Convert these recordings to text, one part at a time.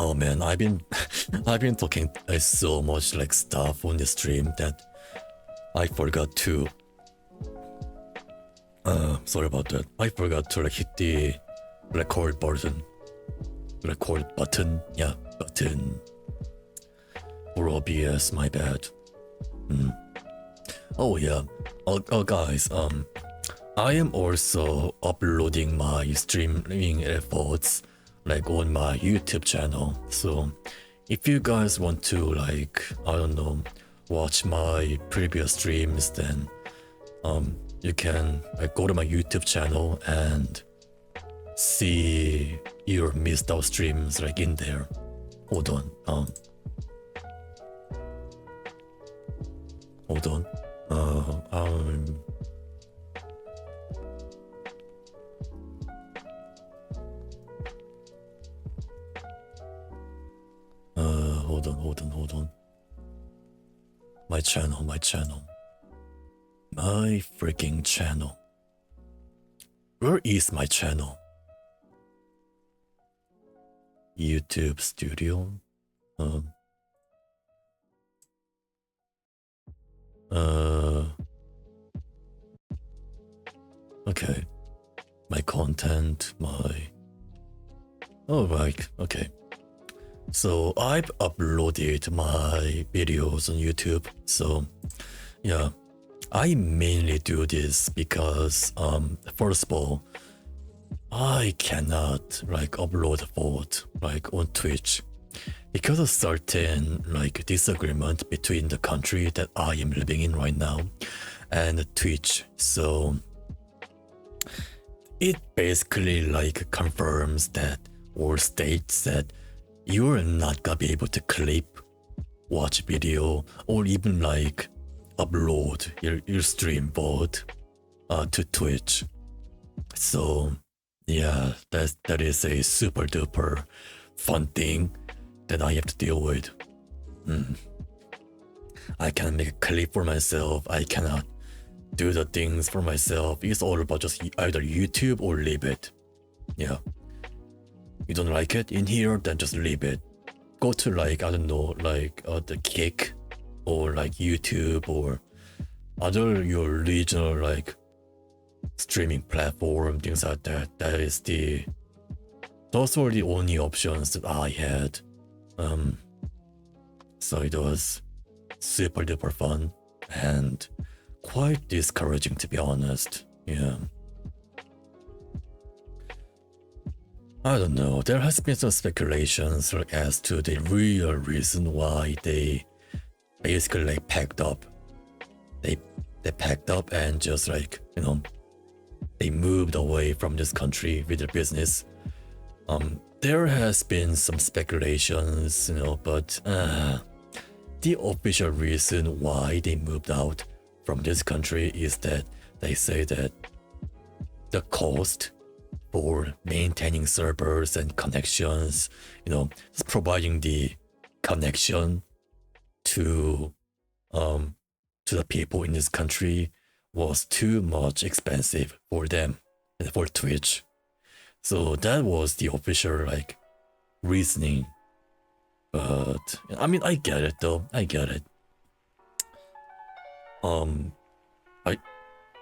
Oh man, I've been I've been talking so much like stuff on the stream that I forgot to sorry about that. I forgot to like hit the record button. Yeah, button. For OBS, my bad. Oh yeah. Oh guys, I am also uploading my streaming efforts like on my YouTube channel. So if you guys want to like, I don't know, watch my previous streams, then you can like go to my YouTube channel and see your missed out streams like in there. Hold on. Hold on. Hold on. My channel. My freaking channel. Where is my channel? YouTube Studio. Okay. My content, oh right, okay. So I've uploaded my videos on YouTube. So yeah, I mainly do this because first of all, I cannot like upload VOD like on Twitch because of certain like disagreement between the country that I am living in right now and Twitch. So it basically like confirms that or states that you're not gonna be able to clip, watch video, or even like upload your stream VOD to Twitch. So yeah, that is a super duper fun thing that I have to deal with. I cannot make a clip for myself. I cannot do the things for myself. It's all about just either YouTube or leave it. Yeah. You don't like it in here, then just leave it. Go to like, I don't know, like the Kick or like YouTube or other your regional like streaming platform, things like that. Those were the only options that I had. So it was super duper fun and quite discouraging, to be honest. Yeah. I don't know, there has been some speculations like as to the real reason why they basically like packed up. They packed up and just like, you know, they moved away from this country with their business. There has been some speculations, you know, but the official reason why they moved out from this country is that they say that the cost for maintaining servers and connections, you know, providing the connection to the people in this country was too much expensive for them and for Twitch. So that was the official like reasoning. But I mean, I get it though. I get it.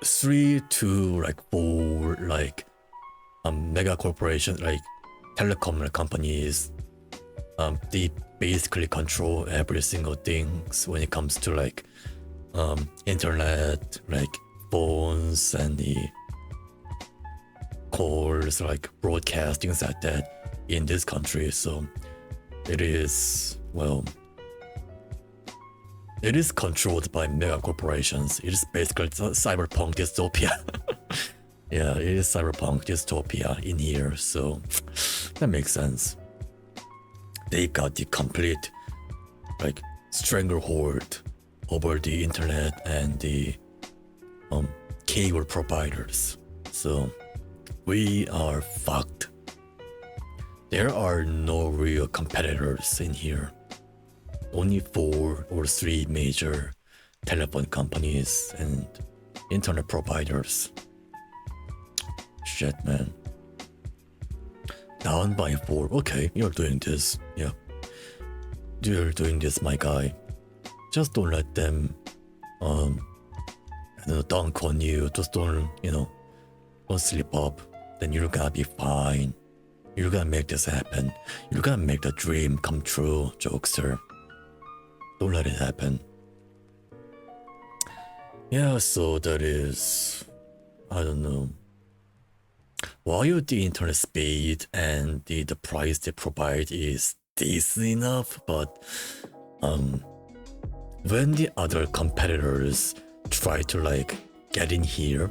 3 to like 4 like mega corporations like telecom companies, they basically control every single thing when it comes to like internet, like phones and the calls, like broadcast, things like that in this country. So it is, well, it is controlled by mega corporations. It is basically cyberpunk dystopia. Yeah, it is cyberpunk dystopia in here, so that makes sense. They got the complete like stranglehold over the internet and the cable providers. So we are fucked. There are no real competitors in here. Only 4 or 3 major telephone companies and internet providers. Shit, man. Down by 4. Okay, you're doing this. Yeah. You're doing this, my guy. Just don't let them dunk on you. Just don't slip up. Then you're gonna be fine. You're gonna make this happen. You're gonna make the dream come true, Jokester. Don't let it happen. Yeah, so that is, I don't know. While the internet speed and the price they provide is decent enough, but when the other competitors try to like get in here,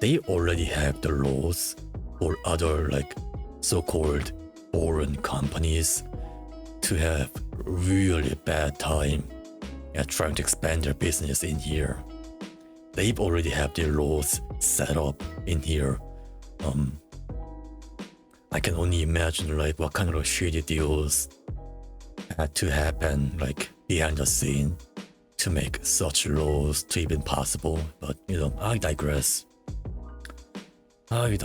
they already have the laws or other like so-called foreign companies to have really bad time at trying to expand their business in here. They've already have their laws set up in here. I can only imagine like what kind of shitty deals had to happen like behind the scene to make such laws to even possible. But I digress. I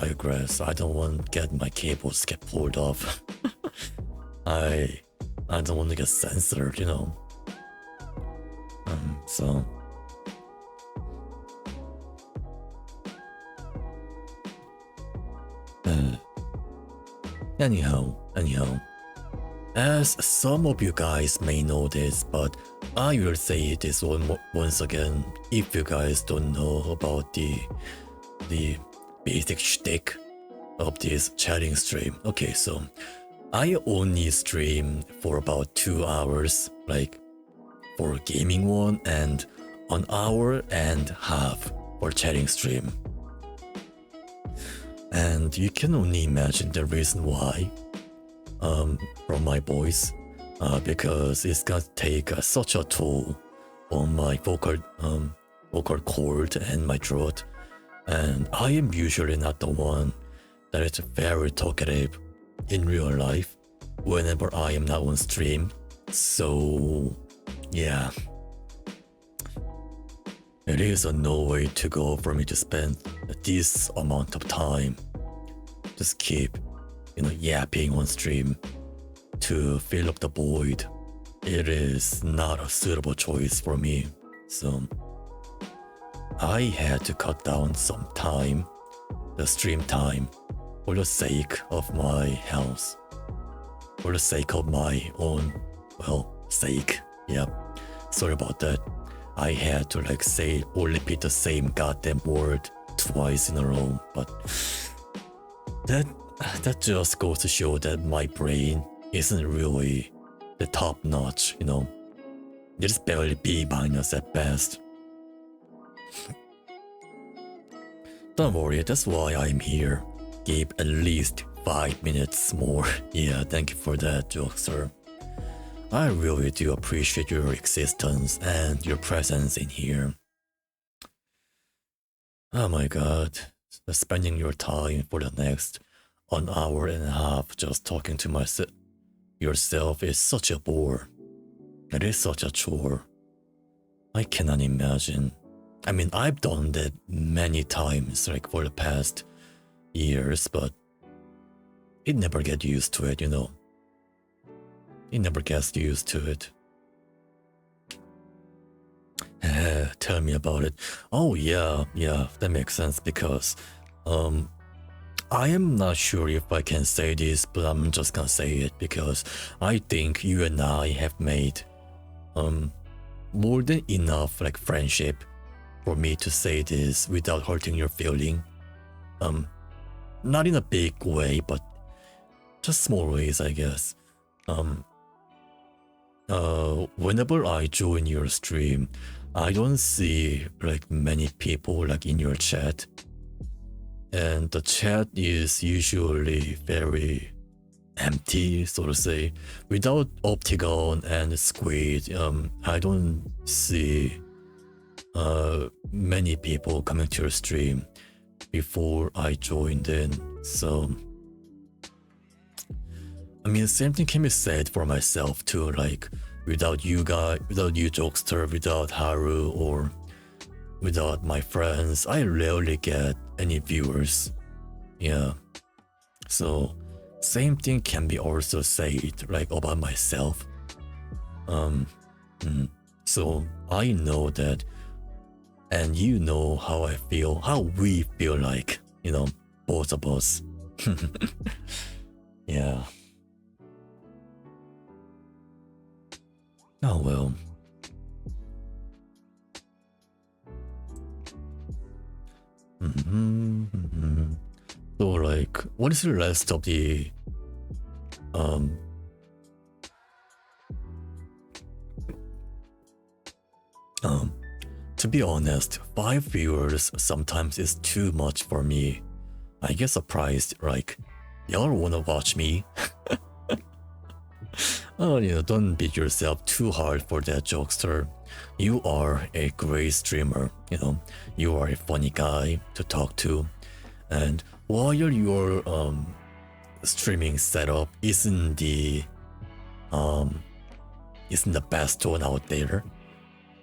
don't want to get my cables get pulled off. I don't want to get censored, so anyhow, as some of you guys may know this, but I will say this once again if you guys don't know about the basic shtick of this chatting stream. Okay, so I only stream for about 2 hours, like for gaming one, and 1.5 hours for chatting stream. And you can only imagine the reason why from my voice, because it's gonna take such a toll on my vocal cord and my throat. And I am usually not the one that is very talkative in real life whenever I am not on stream. So yeah, it is a no way to go for me to spend this amount of time just keep yapping on stream to fill up the void. It is not a suitable choice for me, so I had to cut down some time, the stream time, for the sake of my health, for the sake of my own, sake. Yep. Sorry about that. I had to say or repeat the same goddamn word twice in a row, but that just goes to show that my brain isn't really the top notch, It's barely B- at best. Don't worry, that's why I'm here. Give at least 5 minutes more. Yeah, thank you for that, Jokester. I really do appreciate your existence and your presence in here. Oh my god, spending your time for the next 1.5 hours just talking to yourself is such a bore. It is such a chore. I cannot imagine. I mean, I've done that many times, for the past years, but it never gets used to it, It never gets used to it. Tell me about it. Oh yeah, that makes sense because I am not sure if I can say this, but I'm just gonna say it because I think you and I have made more than enough friendship for me to say this without hurting your feeling. Not in a big way, but just small ways, I guess. Whenever I join your stream, I don't see many people in your chat, and the chat is usually very empty, so to say. Without Optigon and Squid, I don't see many people coming to your stream before I joined in. So I mean, the same thing can be said for myself too. Without you guys, without you, Jokester, without Haru, or without my friends, I rarely get any viewers. Yeah, So same thing can be also said like about myself. So I know that, and you know how I feel, how we feel like, you know, both of us. Yeah. Oh well. So like, what is the rest of the to be honest, 5 viewers sometimes is too much for me. I get surprised, like, y'all wanna watch me? Oh, you know, don't beat yourself too hard for that, jokester. You are a great streamer, you know, you are a funny guy to talk to. And while your streaming setup isn't the best one out there,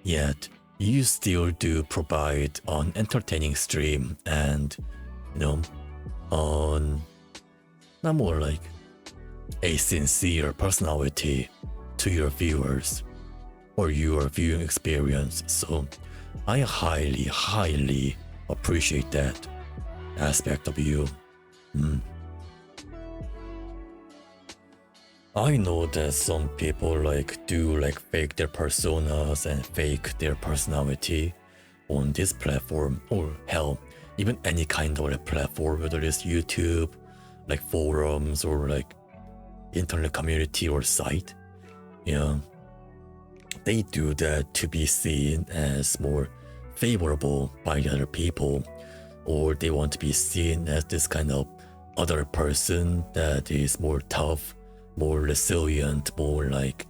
yet you still do provide an entertaining stream and, you know, on not more like a sincere personality to your viewers or your viewing experience. So I highly appreciate that aspect of you. I know that some people like do like fake their personas and fake their personality on this platform, or hell, even any kind of like platform, whether it's YouTube, like forums or like internet community or site. Yeah, they do that to be seen as more favorable by the other people, or they want to be seen as this kind of other person that is more tough, more resilient, more like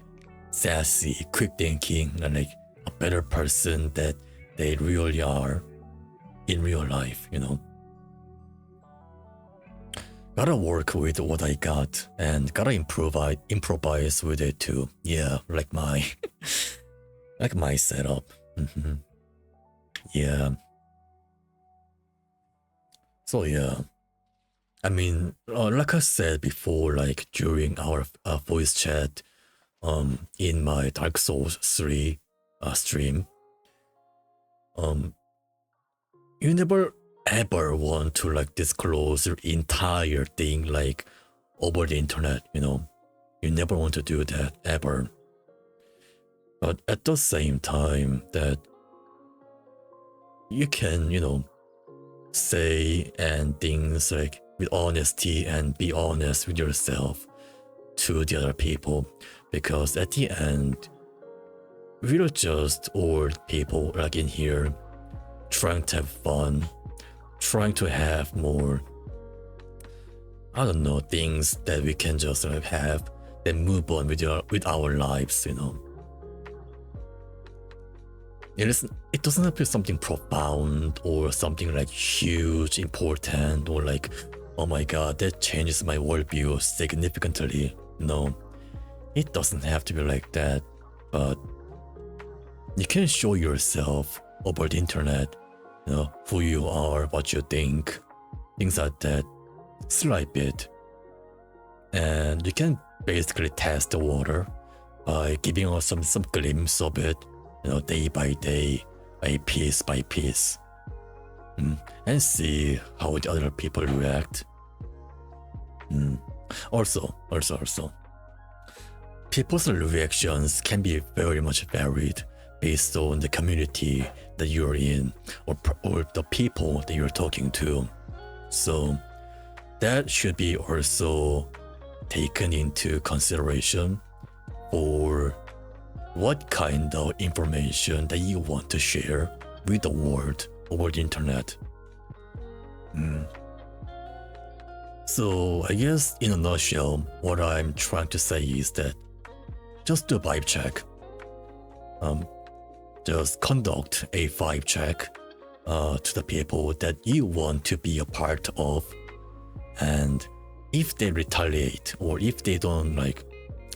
sassy, quick thinking, and like a better person that they really are in real life, you know. Gotta work with what I got and gotta improvise with it too. Yeah, like my like my setup. Yeah. So yeah, I mean, like I said before, like during our voice chat, in my Dark Souls 3 stream, you never ever want to like disclose your entire thing like over the internet, you know. You never want to do that ever. But at the same time that you can, you know, say and things like with honesty and be honest with yourself to the other people, because at the end we're just old people like in here trying to have fun, trying to have more, I don't know, things that we can just have, then move on with our lives, you know. It doesn't have to be something profound or something like huge, important, or like, oh my god, that changes my worldview significantly. No, it doesn't have to be like that, but you can show yourself over the internet, you know, who you are, what you think, things like that, slight bit. And you can basically test the water by giving us some glimpse of it, you know, day by day, a piece by piece, and see how the other people react. Also, people's reactions can be very much varied based on the community that you're in, or the people that you're talking to. So that should be also taken into consideration for what kind of information that you want to share with the world over the internet. So I guess in a nutshell, what I'm trying to say is that just do a vibe check. Just conduct a vibe check to the people that you want to be a part of, and if they retaliate or if they don't like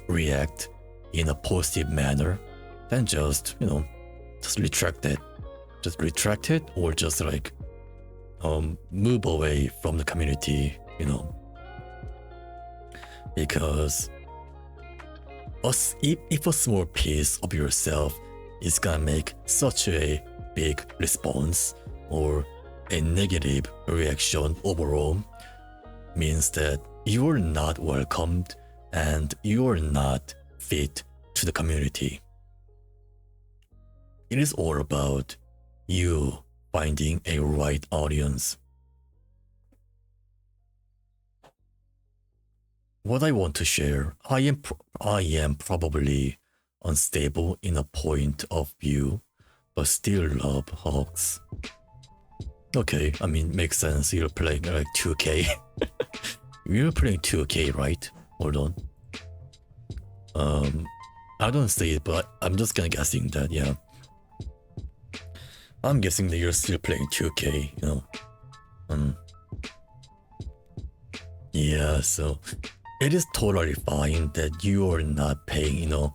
react in a positive manner, then just, you know, just retract it. Just retract it, or just like move away from the community, you know. because if a small piece of yourself is gonna make such a big response or a negative reaction overall, means that you're not welcomed and you're not fit to the community. It is all about you finding a right audience. What I want to share, I am probably unstable in a point of view, but still love Hawks. Okay, I mean, makes sense. You're playing like 2K. You're playing 2K, right? Hold on. I don't say it, but I'm just gonna guessing that, yeah. I'm guessing that you're still playing 2K, you know. Yeah, so it is totally fine that you are not paying, you know,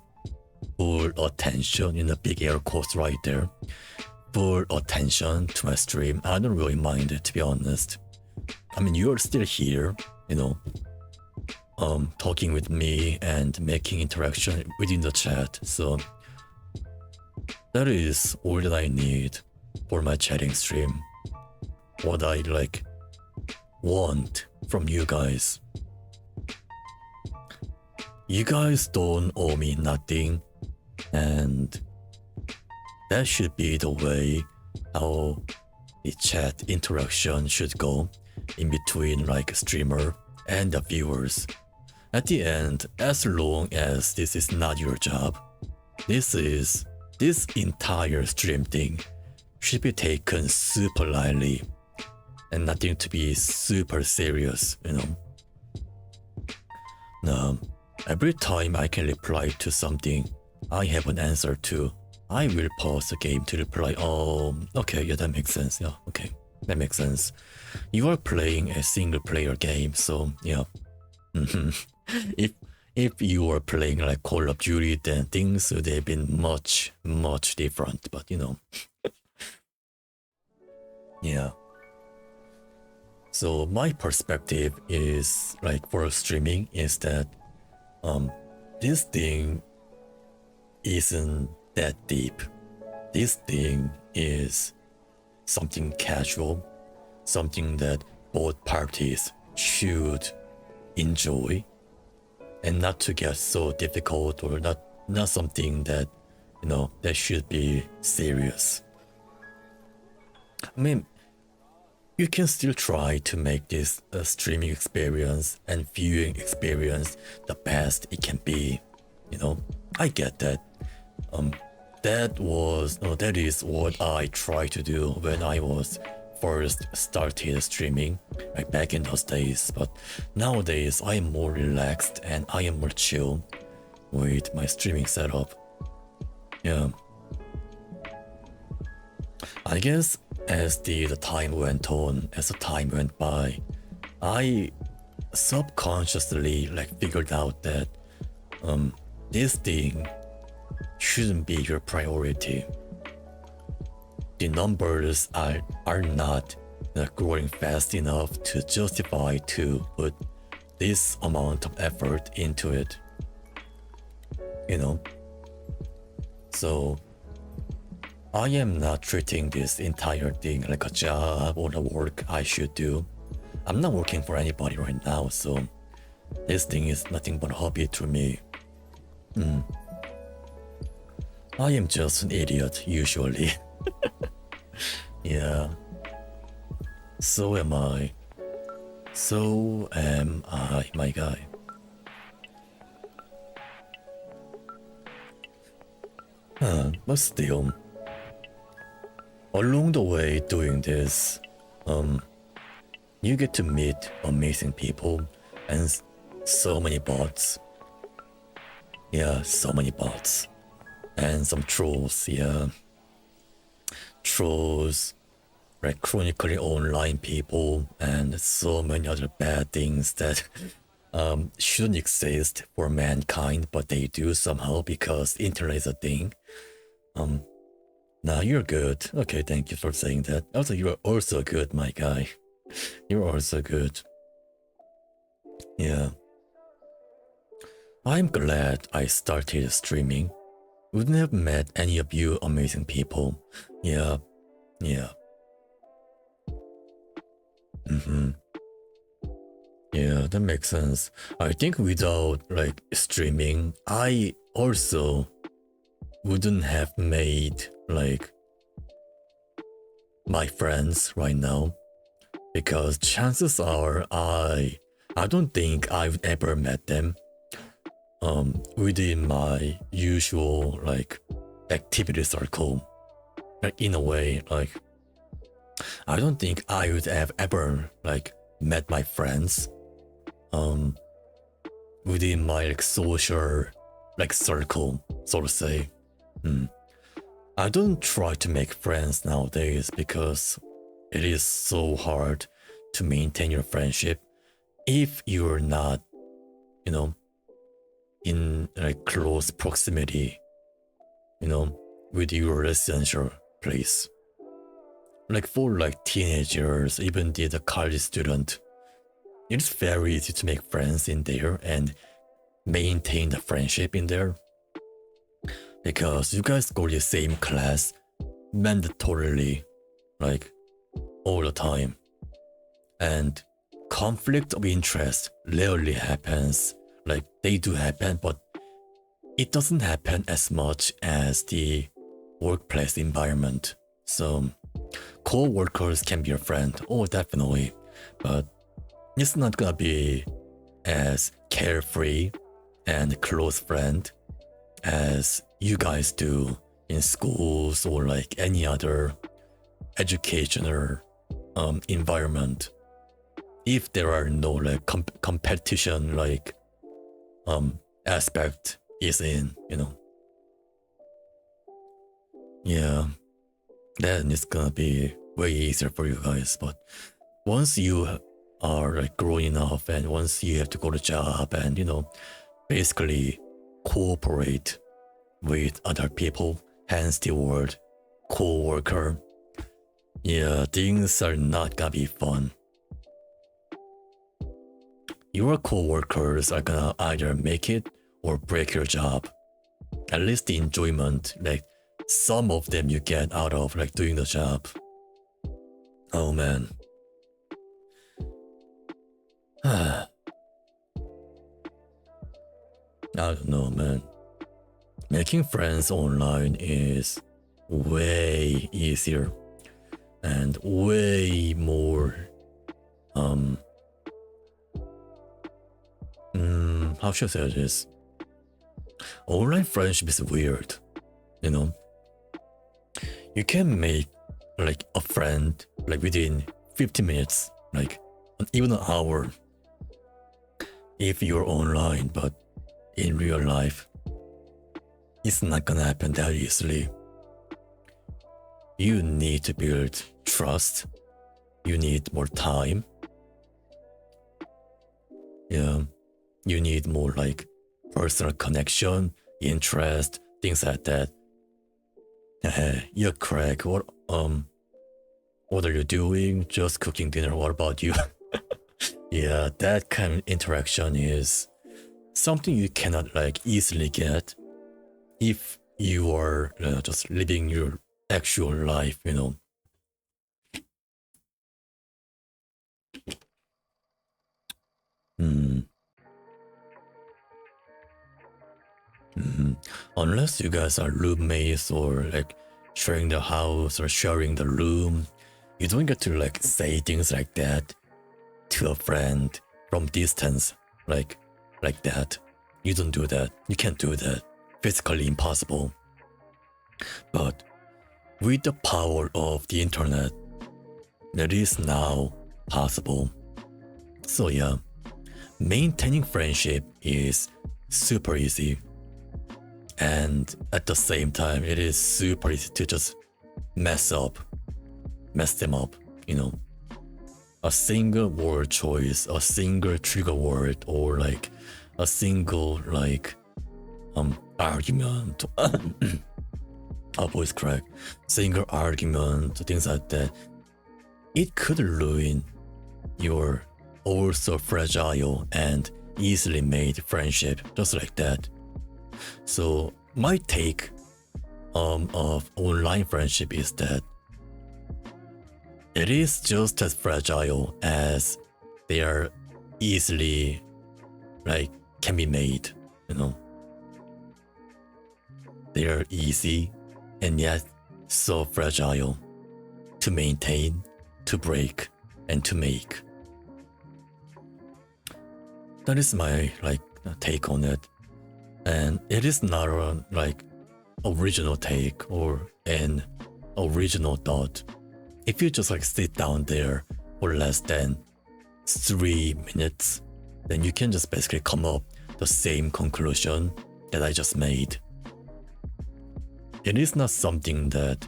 full attention, in the big air quotes right there. Full attention to my stream. I don't really mind it, to be honest. I mean, you're still here, you know, talking with me and making interaction within the chat. So that is all that I need for my chatting stream. What I like want from you guys. You guys don't owe me nothing, and that should be the way how the chat interaction should go in between like a streamer and the viewers. At the end, as long as this is not your job, this entire stream thing should be taken super lightly and nothing to be super serious, you know. Now, every time I can reply to something I have an answer to, I will pause the game to reply. Oh, okay, yeah, that makes sense. Yeah, okay, that makes sense. You are playing a single player game, so yeah. If you are playing like Call of Duty, then things would have been much different. But you know, yeah. So my perspective is like for streaming is that this thing isn't that deep. This thing is something casual, something that both parties should enjoy, and not to get so difficult, or not something that, you know, that should be serious. I mean, you can still try to make this streaming experience and viewing experience the best it can be. You know, I get that. That is what I tried to do when I was first started streaming, like back in those days. But nowadays I am more relaxed and I am more chill with my streaming setup. Yeah. I guess as the time went on, as the time went by, I subconsciously like figured out that this thing shouldn't be your priority. The numbers are not growing fast enough to justify to put this amount of effort into it. You know? So I am not treating this entire thing like a job or a work I should do. I'm not working for anybody right now, so this thing is nothing but a hobby to me. I am just an idiot, usually. Yeah. So am I. So am I, my guy. But still, along the way doing this, you get to meet amazing people and so many bots. Yeah, so many bots. And some trolls, yeah. Trolls, like chronically online people, and so many other bad things that shouldn't exist for mankind, but they do somehow because internet is a thing. Nah, you're good. Okay, thank you for saying that. Also, you're also good, my guy. You're also good. Yeah. I'm glad I started streaming. Wouldn't have met any of you amazing people. Yeah. Yeah, that makes sense. I think without like streaming, I also wouldn't have made like my friends right now, because chances are I don't think I've ever met them within my usual like activity circle. Like in a way, like I don't think I would have ever like met my friends within my like social like circle, so to say. I don't try to make friends nowadays because it is so hard to maintain your friendship if you're not, you know, in like close proximity, you know, with your residential place. Like for like teenagers, even the college student, it's very easy to make friends in there and maintain the friendship in there, because you guys go to the same class mandatorily, like all the time, and conflict of interest rarely happens. Like they do happen, but it doesn't happen as much as the workplace environment. So co-workers can be your friend, oh definitely, but it's not gonna be as carefree and close friend as you guys do in schools or like any other educational environment. If there are no like competition like aspect is in, you know. Yeah, then it's gonna be way easier for you guys. But once you are like growing enough and once you have to go to job and, you know, basically cooperate with other people, hence the word co-worker, yeah, things are not gonna be fun. Your co-workers are gonna either make it or break your job. At least the enjoyment, like some of them you get out of like doing the job. Oh man. I don't know, man. Making friends online is way easier and way more how should I say this? Online friendship is weird, you know. You can make like a friend like within 15 minutes, like even an hour if you're online, but in real life it's not gonna happen that easily. You need to build trust, you need more time, yeah, you need more like personal connection, interest, things like that. Hey, yeah, Craig, what are you doing? Just cooking dinner, what about you? Yeah, that kind of interaction is something you cannot like easily get if you are just living your actual life, you know. Unless you guys are roommates or like sharing the house or sharing the room, you don't get to like say things like that to a friend from distance, like that. You don't do that. You can't do that. Physically impossible. But with the power of the internet, that is now possible. So yeah, maintaining friendship is super easy. And at the same time, it is super easy to just mess them up, you know. A single word choice, a single trigger word, or like a single like argument. Our voice crack. Single argument, things like that. It could ruin your also fragile and easily made friendship just like that. So my take of online friendship is that it is just as fragile as they are easily can be made, you know. They are easy and yet so fragile to maintain, to break, and to make. That is my take on it, and it is not a original take or an original thought. If you just sit down there for less than 3 minutes, then you can just basically come up the same conclusion that I just made. It is not something that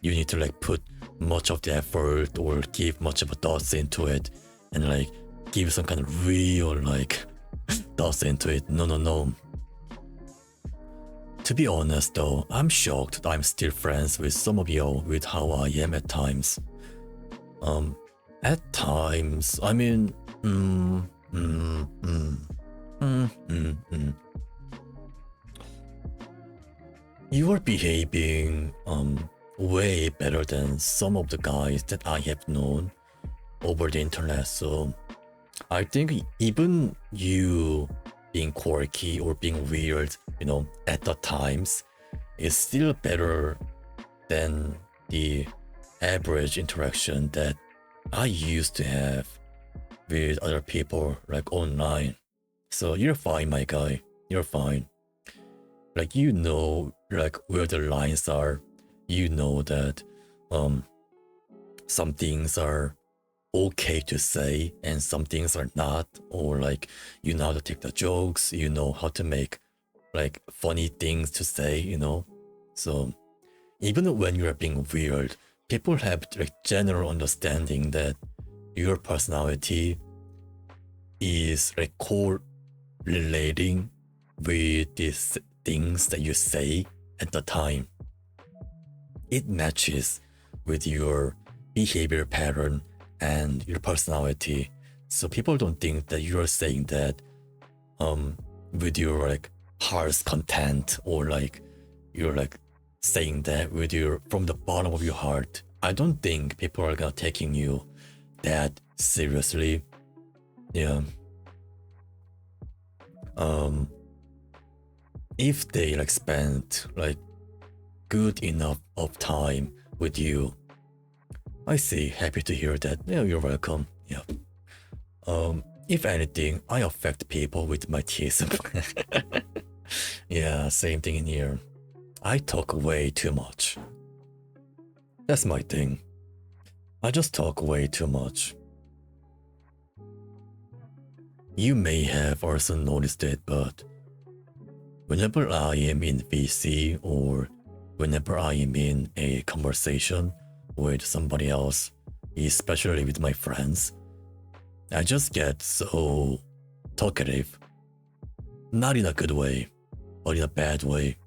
you need to put much of the effort or give much of a thoughts into it and give some kind of real thoughts into it. No. To be honest though, I'm shocked that I'm still friends with some of y'all with how I am at times. At times, I mean, you are behaving way better than some of the guys that I have known over the internet. So I think even you being quirky or being weird, at the times, is still better than the average interaction that I used to have with other people online. So you're fine, my guy. You're fine. Where the lines are. You know that some things are okay to say and some things are not, or you know how to take the jokes, you know how to make funny things to say, So even when you're being weird, people have general understanding that your personality is correlating with these things that you say at the time. It matches with your behavior pattern and your personality. So people don't think that you're saying that with your harsh content, or you're saying that with your from the bottom of your heart. I don't think people are gonna taking you that seriously. Yeah. If they spend good enough of time with you, I see. Happy to hear that. Yeah, you're welcome. Yeah. If anything, I affect people with my theism. Yeah, same thing in here. I talk way too much. That's my thing. I just talk way too much. You may have also noticed it, but whenever I am in VC or whenever I am in a conversation with somebody else, especially with my friends, I just get so talkative. Not in a good way, but in a bad way.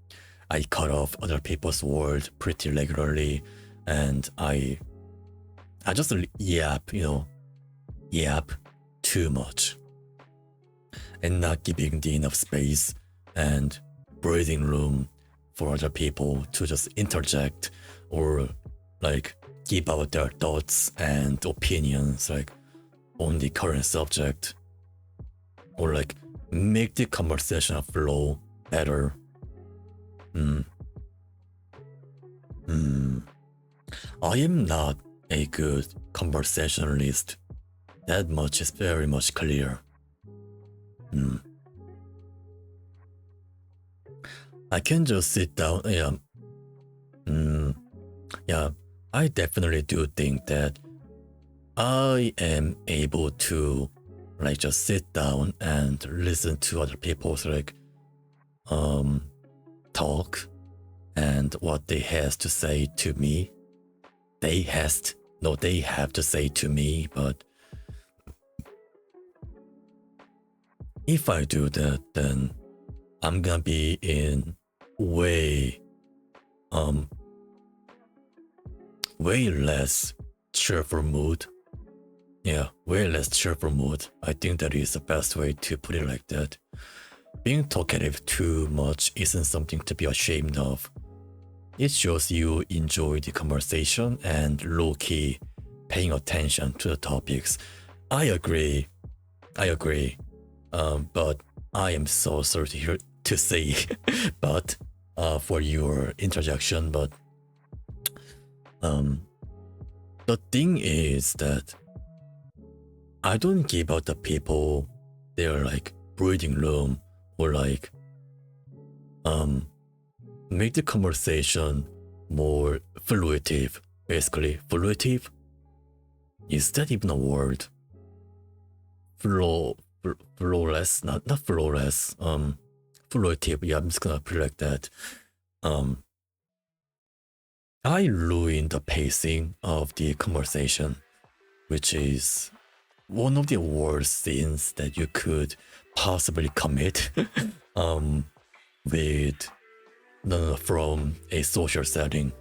I cut off other people's words pretty regularly, and I just yap, yap too much, and not giving the enough space and breathing room for other people to just interject or give out their thoughts and opinions on the current subject, or make the conversation flow better. I am not a good conversationalist. That much is very much clear. I can just sit down. Yeah, I definitely do think that I am able to just sit down and listen to other people's talk and what they has to say to me. They have to say to me, but if I do that, then I'm gonna be in way less cheerful mood. Yeah, way less cheerful mood. I think that is the best way to put it like that. Being talkative too much isn't something to be ashamed of. It shows you enjoy the conversation and low-key paying attention to the topics. I agree. But I am so sorry to hear to say, but for your interjection. But the thing is that I don't give out the people their like breathing room or like make the conversation more fluitive. Basically, fluitive. Is that even a word? Flawless, not flawless. Fluitive. Yeah, I'm just gonna put it like that. I ruin the pacing of the conversation, which is one of the worst sins that you could possibly commit. With from a social setting.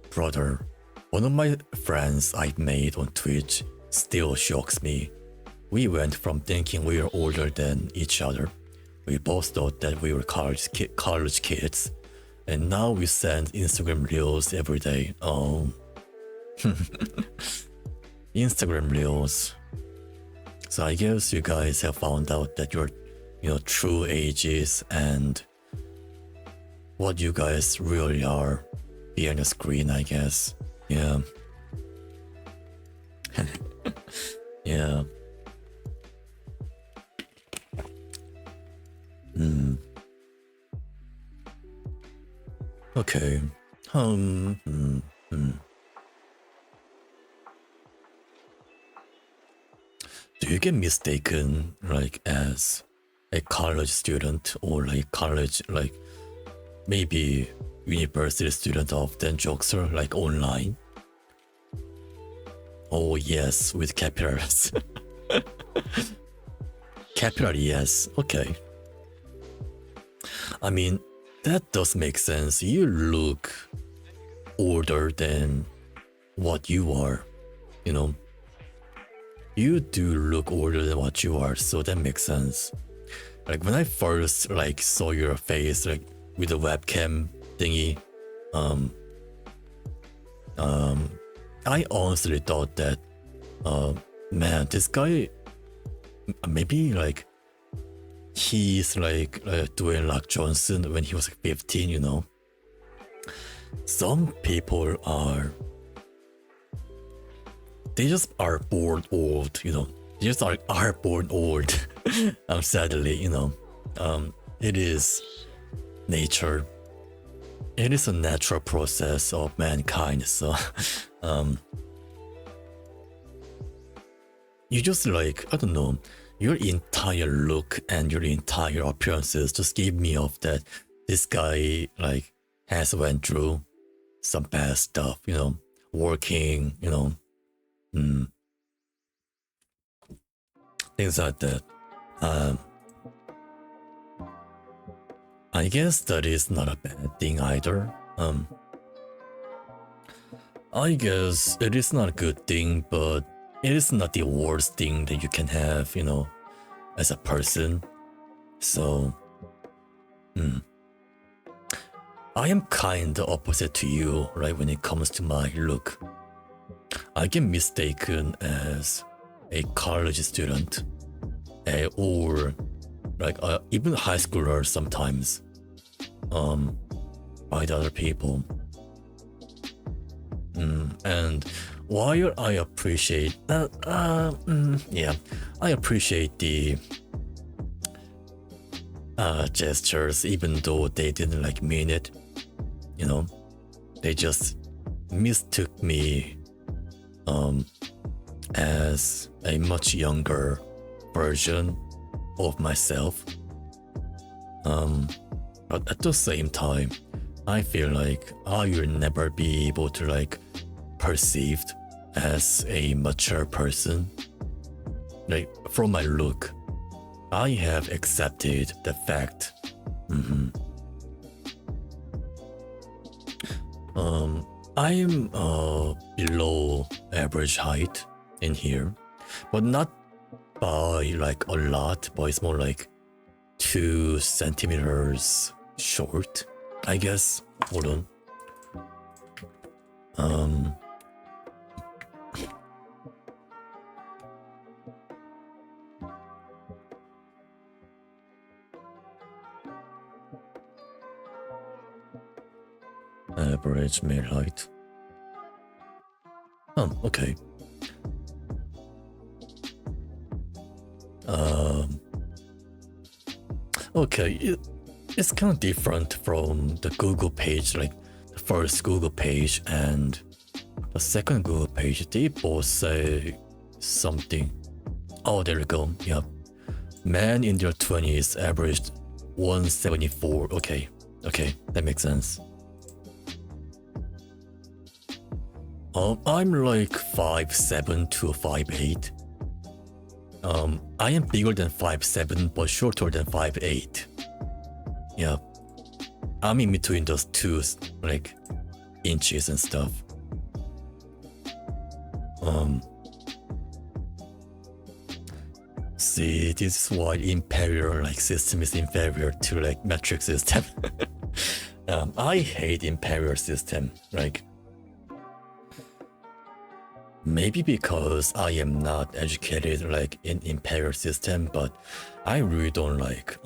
Brother, one of my friends I made on Twitch still shocks me. We went from thinking we were older than each other. We both thought that we were college kids. And now we send Instagram reels every day. Oh. Instagram reels. So I guess you guys have found out that your true ages and what you guys really are behind the screen, I guess. Yeah. Yeah. Okay. Do you get mistaken like as a college student or like college, like maybe university student of Dan Jokester, like online? Oh yes, with capitals. Capital yes, okay. I mean, that does make sense. You look older than what you are, you know. You do look older than what you are, so that makes sense. Like when I first like saw your face like with the webcam thingy, I honestly thought that, man, this guy, maybe like he's like Dwayne Rock Johnson when he was like 15, you know. Some people are, they just are born old, you know. They just are born old. Sadly, you know. It is nature. It is a natural process of mankind. So, you just like, I don't know, your entire look and your entire appearances just gave me off that this guy like has went through some bad stuff, you know, working, you know, things like that. I guess that is not a bad thing either. I guess it is not a good thing, but it is not the worst thing that you can have, you know, as a person. So, I am kind of opposite to you, right, when it comes to my look. I get mistaken as a college student, or like even high schooler sometimes, by the other people. And while I appreciate that, yeah, I appreciate the gestures, even though they didn't like mean it, you know, they just mistook me as a much younger version of myself. But at the same time, I feel like I will never be able to like perceived as a mature person. Like from my look, I have accepted the fact. I'm below average height in here, but not by like a lot, but it's more like 2 centimeters short, I guess. Hold on. Average male height. Oh, okay. Okay, it's kind of different from the Google page, like the first Google page and the second Google page. They both say something. Oh, there we go. Yeah. Men in their 20s averaged 174. Okay, that makes sense. I'm like 5'7" to 5'8". I am bigger than 5'7", but shorter than 5'8". Yeah, I'm in between those two, like, inches and stuff. See, this is why imperial like system is inferior to like metric system. I hate imperial system, like. Maybe because I am not educated like in imperial system, but I really don't like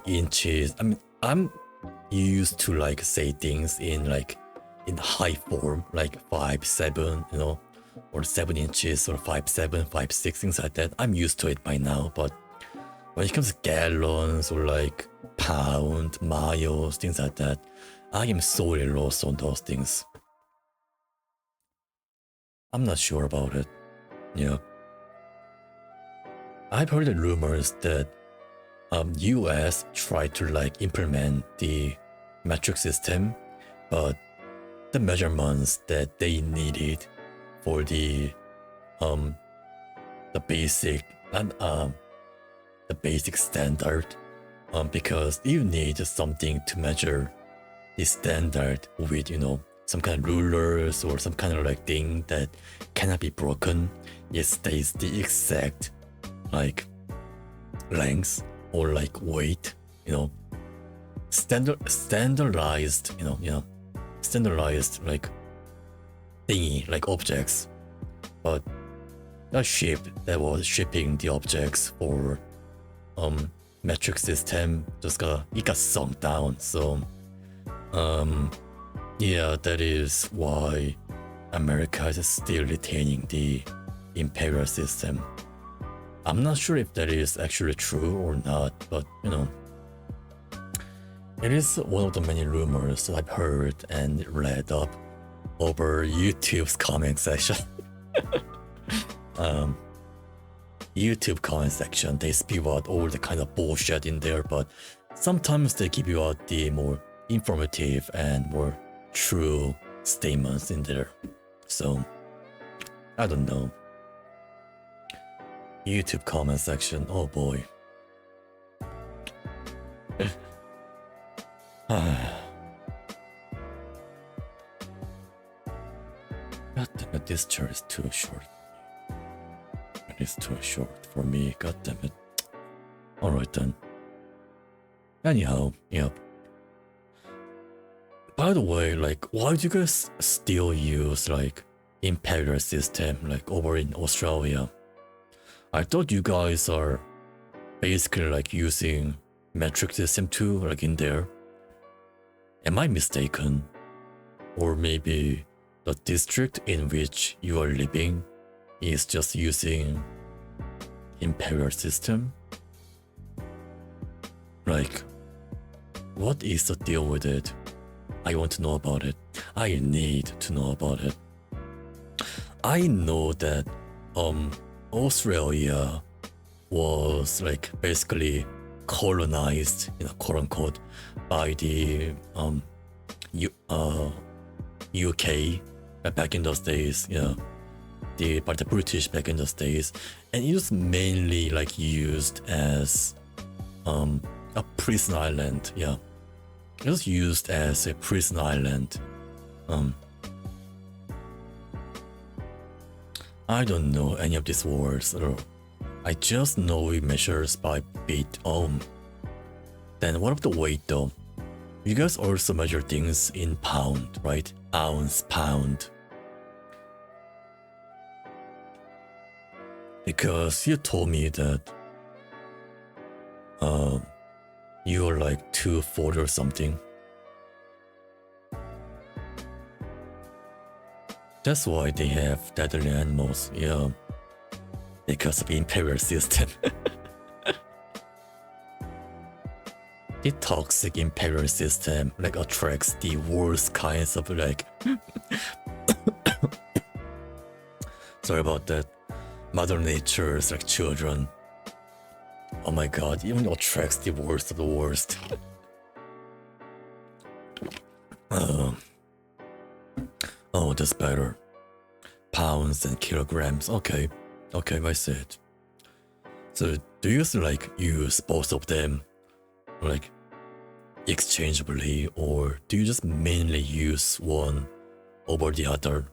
inches. I mean, I'm used to like say things in like in high form, like 5'7", you know, or 7 inches, or 5'7", 5'6", things like that. I'm used to it by now, but when it comes to gallons or like pound, miles, things like that, I am solely lost on those things. I'm not sure about it. Yeah. I've heard the rumors that US tried to like implement the metric system, but the measurements that they needed for the basic standard, because you need something to measure the standard with, you know, some kind of rulers or some kind of like thing that cannot be broken. It stays the exact like length or like weight, you know, standardized, you know, standardized like thingy, like objects. But a ship that was shipping the objects for metric system it got sunk down. So yeah, that is why America is still retaining the imperial system. I'm not sure if that is actually true or not, but you know, it is one of the many rumors that I've heard and read up over YouTube's comment section. YouTube comment section, they spew out all the kind of bullshit in there, but sometimes they give you out the more informative and more true statements in there. So I don't know. YouTube comment section, oh boy. God damn it, this chair is too short. It is too short for me, god damn it. Alright then. Anyhow, yep. By the way, like, why do you guys still use like imperial system like over in Australia? I thought you guys are basically like using metric system too, like in there. Am I mistaken? Or maybe the district in which you are living is just using imperial system? Like, what is the deal with it? I want to know about it. I need to know about it. I know that Australia was like basically colonized, you know, quote unquote, by the UK back in those days, you know, by the British back in those days, and it was mainly like used as a prison island. Yeah, it was used as a prison island. I don't know any of these words, or I just know it measures by beat ohm. Then what of the weight though? You guys also measure things in pound, right? Ounce, pound. Because you told me that you're like 240 or something. That's why they have deadly animals, yeah. Because of imperial system. The toxic imperial system like attracts the worst kinds of like sorry about that. Mother Nature's like children. Oh my god, even attracts the worst of the worst. Oh, that's better. Pounds and kilograms. Okay, I see it. So do you like use both of them like exchangeably, or do you just mainly use one over the other?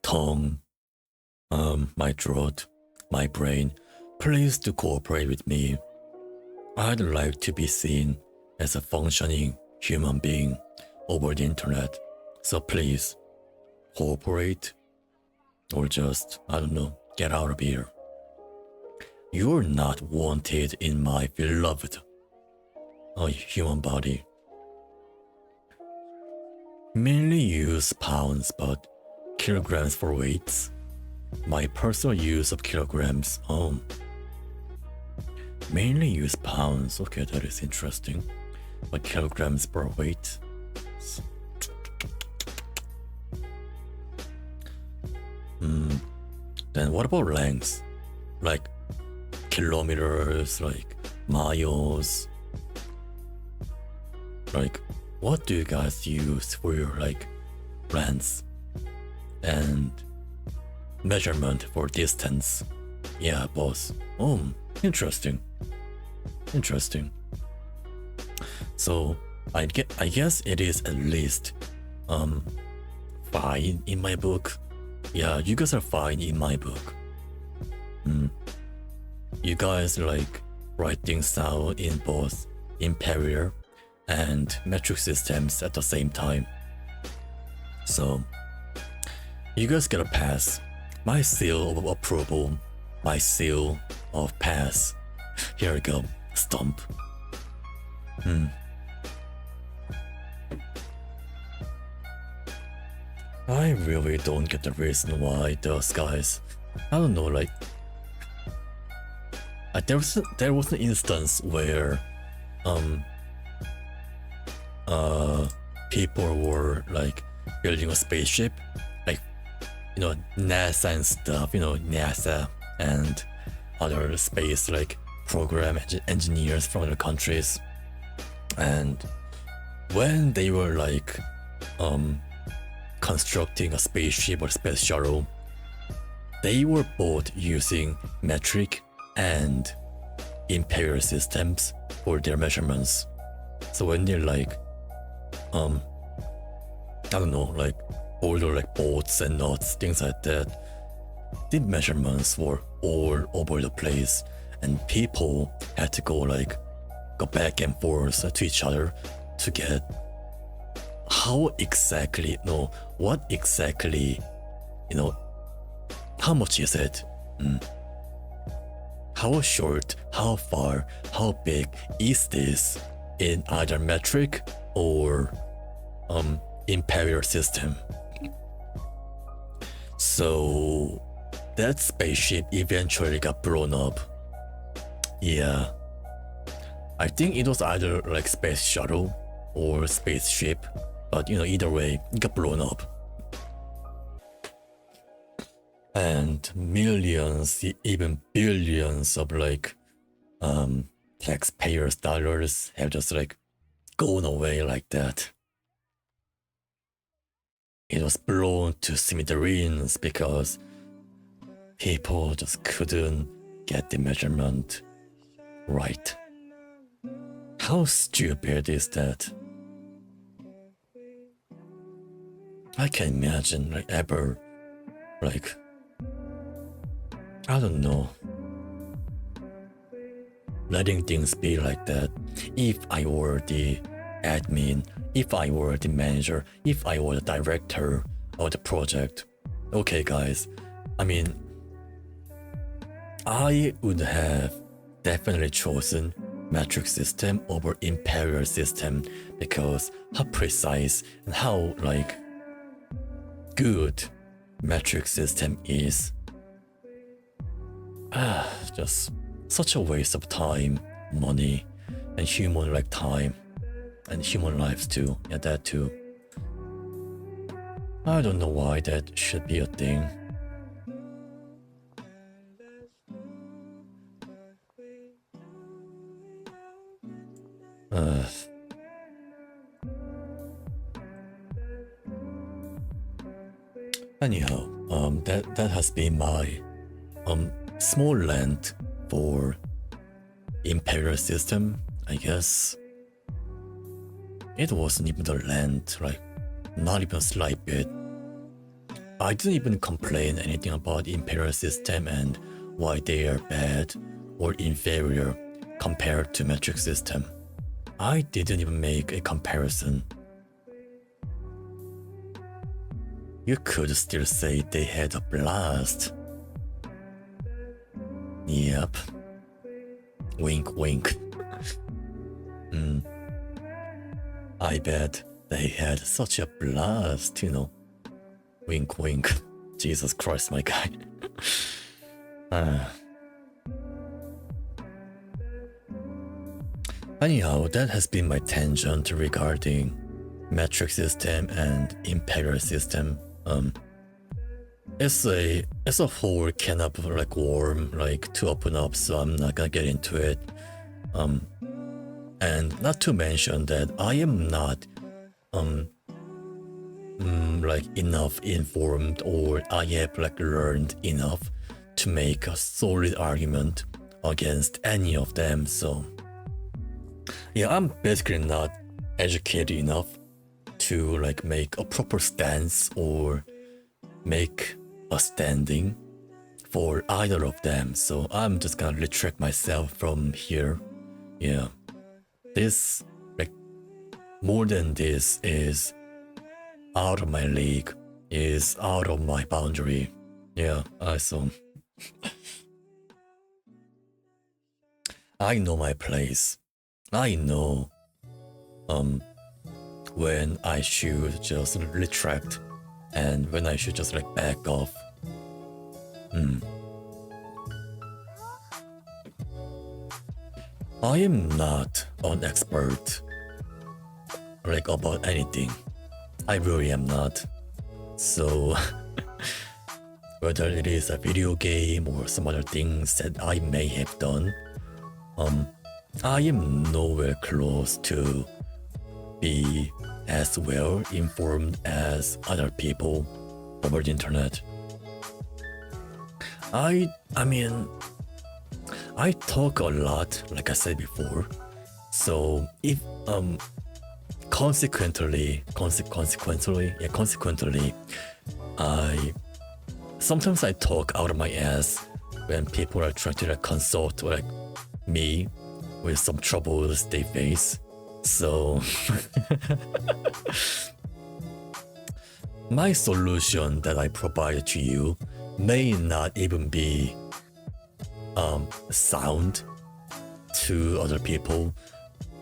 Tongue, my throat, my brain, please do cooperate with me. I'd like to be seen as a functioning human being over the internet, so please cooperate, or just, I don't know, get out of here. You're not wanted in my beloved human body. Mainly use pounds, but kilograms for weights. My personal use of kilograms, mainly use pounds. Okay, that is interesting. But kilograms per weight. Then what about lengths? Like kilometers, like miles. Like, what do you guys use for your like lengths and measurement for distance? Yeah, boss. Interesting. So I guess it is at least fine in my book. Yeah, you guys are fine in my book. You guys like write things down in both imperial and metric systems at the same time. So you guys get a pass. My seal of approval, my seal of pass. Here we go. Stomp. I really don't get the reason why those guys, I don't know, like there was an instance where people were like building a spaceship, like, you know, NASA and stuff, you know, NASA and other space like program engineers from other countries. And when they were like constructing a spaceship or space shuttle, they were both using metric and imperial systems for their measurements. So when they're like I don't know, like older like bolts and nuts, things like that, the measurements were all over the place, and people had to go back and forth to each other to get what exactly, you know, how much is it? How short, how far, how big is this in either metric or imperial system? So that spaceship eventually got blown up. Yeah, I think it was either like space shuttle or spaceship, but you know, either way, it got blown up. And millions, even billions of like taxpayers' dollars have just like gone away like that. It was blown to smithereens because people just couldn't get the measurement right. How stupid is that? I can imagine like ever like I don't know letting things be like that. If I were the admin, if I were the manager, if I were the director of the project, okay guys, I mean I would have definitely chosen metric system over imperial system because how precise and how like good metric system is. Just such a waste of time, money, and human like time, and human lives too. Yeah, that too. I don't know why that should be a thing. Anyhow, that has been my small rant for imperial system, I guess. It wasn't even a rant, like not even a slight bit. I didn't even complain anything about imperial system and why they are bad or inferior compared to metric system. I didn't even make a comparison. You could still say they had a blast. Yep. Wink wink. I bet they had such a blast, you know. Wink wink. Jesus Christ, my guy. Anyhow, that has been my tangent regarding metric system and imperial system. It's a whole can of like worm like to open up, so I'm not gonna get into it. And not to mention that I am not like enough informed, or I have like learned enough to make a solid argument against any of them. So yeah, I'm basically not educated enough to like make a proper stance or make a standing for either of them. So I'm just gonna retract myself from here. Yeah, this like more than this is out of my league, is out of my boundary. Yeah, so I know my place. I know when I should just retract and when I should just like back off. I am not an expert like about anything. I really am not. So whether it is a video game or some other things that I may have done, I am nowhere close to be as well informed as other people over the internet. I mean, I talk a lot, like I said before. So if consequently, I sometimes I talk out of my ass when people are trying to like consult like me with some troubles they face. So my solution that I provide to you may not even be sound to other people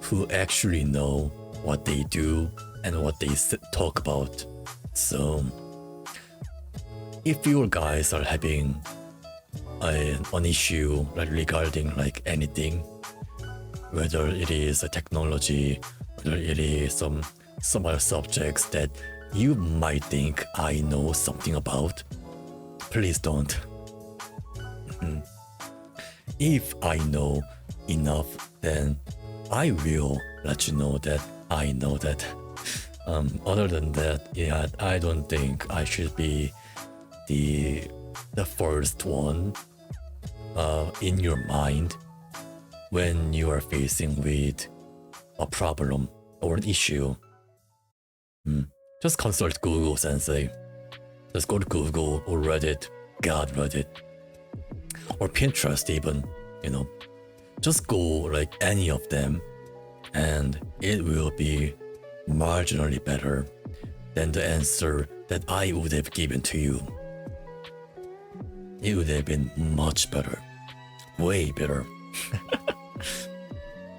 who actually know what they do and what they talk about. So if you guys are having an issue like regarding like anything, whether it is a technology, whether it is some other subjects that you might think I know something about, please don't. If I know enough, then I will let you know that I know that. Other than that, yeah, I don't think I should be the first one in your mind when you are facing with a problem or an issue. just consult Google Sensei. Just go to Google or Reddit, God Reddit, or Pinterest even, you know. Just go like any of them and it will be marginally better than the answer that I would have given to you. It would have been much better. Way better.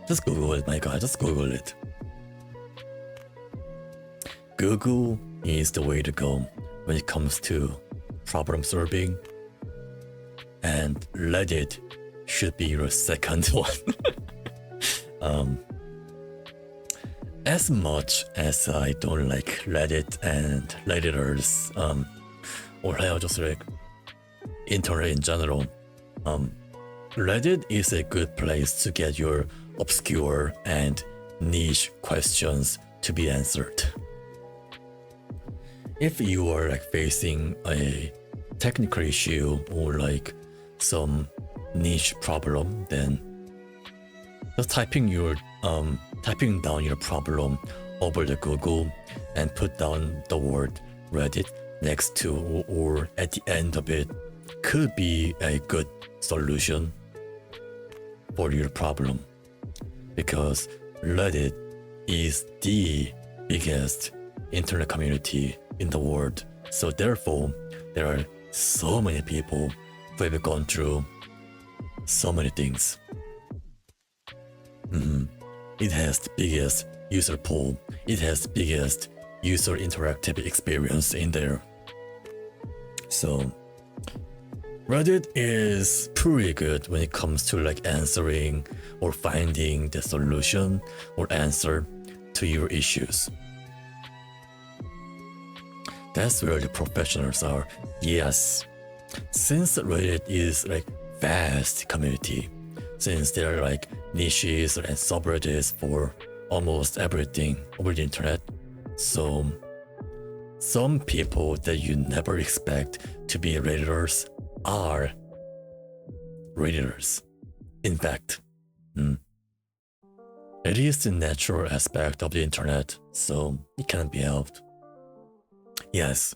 Just Google it, my guy, just Google it. Google is the way to go when it comes to problem solving, and Reddit should be your second one. As much as I don't like Reddit and Redditors, or hell, just like internet in general, Reddit is a good place to get your obscure and niche questions to be answered. If you are like facing a technical issue or like some niche problem, then just typing down your problem over the Google and put down the word Reddit next to or at the end of it could be a good solution for your problem, because Reddit is the biggest internet community in the world. So therefore, there are so many people who have gone through so many things. It has the biggest user pool. It has the biggest user interactive experience in there. So Reddit is pretty good when it comes to like answering or finding the solution or answer to your issues. That's where the professionals are. Yes, since Reddit is like vast community, since there are like niches and subreddits for almost everything over the internet, so some people that you never expect to be Redditors are Redditors. In fact, it is the natural aspect of the internet, so it can't be helped. Yes,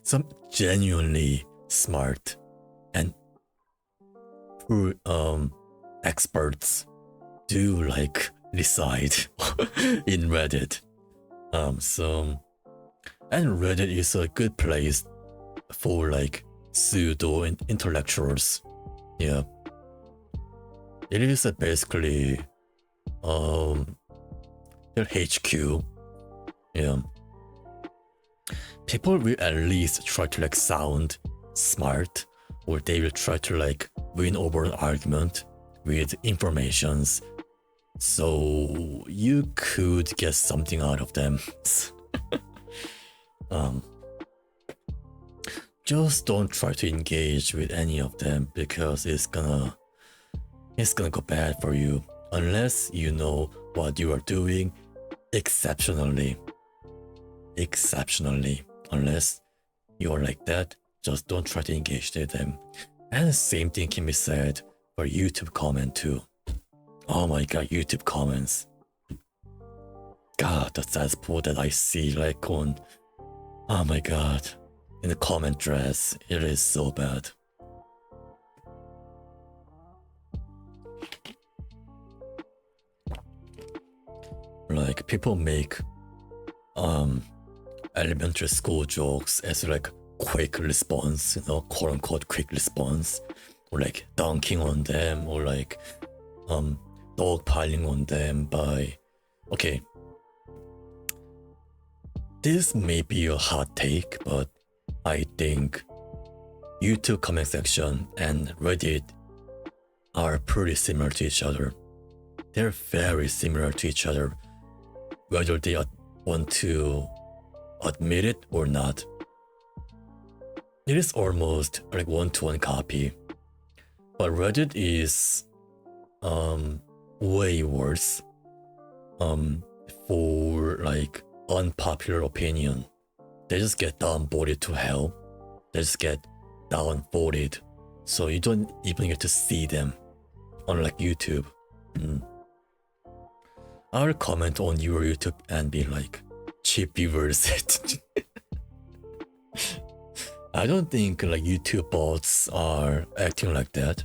some genuinely smart and experts do like reside in Reddit. And Reddit is a good place for like pseudo intellectuals. Yeah, it is basically their HQ. Yeah, people will at least try to like sound smart, or they will try to like win over an argument with informations, so you could get something out of them. Just don't try to engage with any of them, because it's gonna go bad for you unless you know what you are doing exceptionally. Unless you're like that, just don't try to engage with them. And the same thing can be said for YouTube comment too. Oh my god, YouTube comments. God, the cesspool that I see like on, oh my god, in the comment threads, it is so bad. Like people make elementary school jokes as like quick response, you know, quote unquote quick response, or like dunking on them, or like dogpiling on them by, okay, this may be a hot take, but I think YouTube comment section and Reddit are pretty similar to each other. They're very similar to each other, whether they want to admit it or not. It is almost like one-to-one copy, but Reddit is way worse for like unpopular opinion. They just get downvoted to hell. They just get downvoted, so you don't even get to see them, unlike YouTube. I'll comment on your YouTube and be like, cheap viewers. I don't think like YouTube bots are acting like that.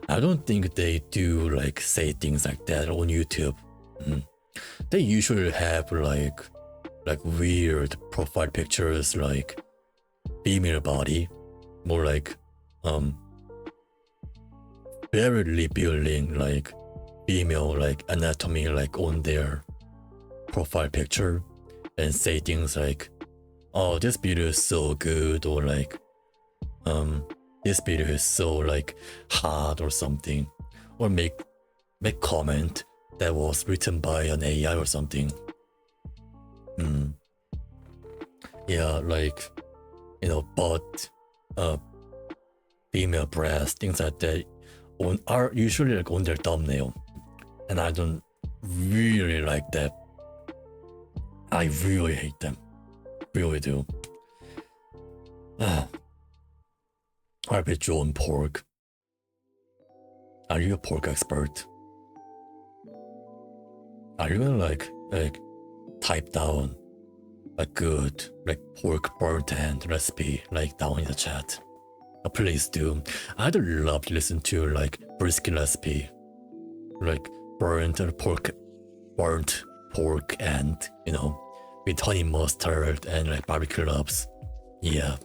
I don't think they do like say things like that on YouTube. They usually have like weird profile pictures, like female body, more like very revealing like female like anatomy like on their profile picture, and say things like, oh, this video is so good, or like this video is so like hard or something, or make comment that was written by an AI or something. Yeah, like, you know, butt, female breast, things like that are usually like on their thumbnail, and I don't really like that. I really hate them, really do. RP John Pork. Are you a pork expert? Are you gonna like type down a good like pork burnt hand recipe like down in the chat? Please do. I'd love to listen to like brisket recipe, like burnt pork and, you know, with honey mustard and like barbecue rubs. Yeah.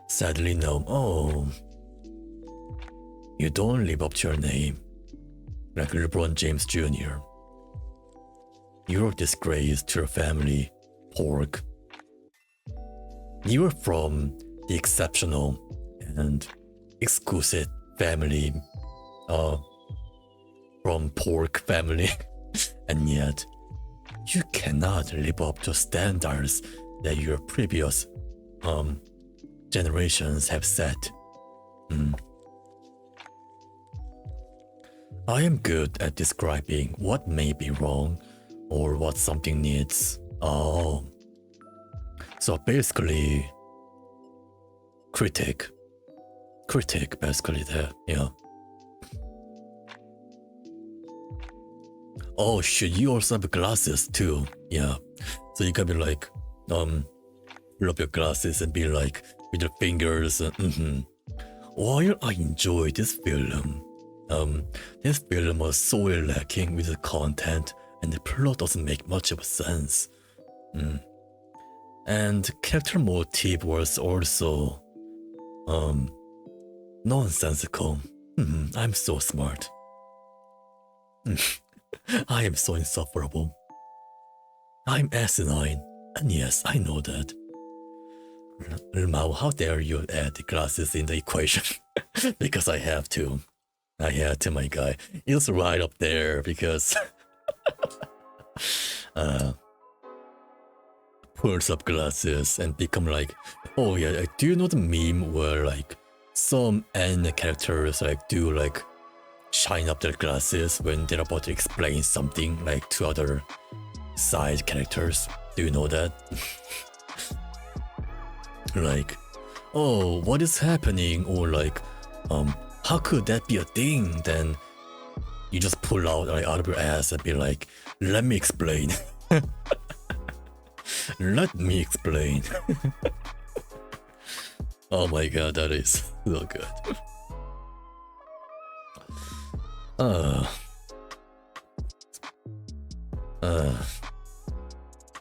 Sadly no. Oh, you don't live up to your name, like LeBron James Jr. You're a disgrace to your family, pork. You are from the exceptional and exquisite family, from pork family, and yet you cannot live up to standards that your previous generations have set. I am good at describing what may be wrong or what something needs. Oh, so basically critic basically there. Yeah. Oh shit, you also have glasses too. Yeah, so you can be like pull up your glasses and be like with your fingers. While I enjoy this film, this film was so lacking with the content, and the plot doesn't make much of sense. And character motive was also nonsensical. I'm so smart. I am so insufferable. I'm asinine, and yes, I know that. Mao, how dare you add the glasses in the equation? Because I have to. I had to, my guy. It's right up there because pulls up glasses and become like, oh yeah, do you know the meme where like some anime characters like do like shine up their glasses when they're about to explain something like to other side characters? Do you know that? Like, oh, what is happening? Or like, how could that be a thing? Then you just pull out like out of your ass and be like, let me explain. Let me explain. Oh my god, that is so good.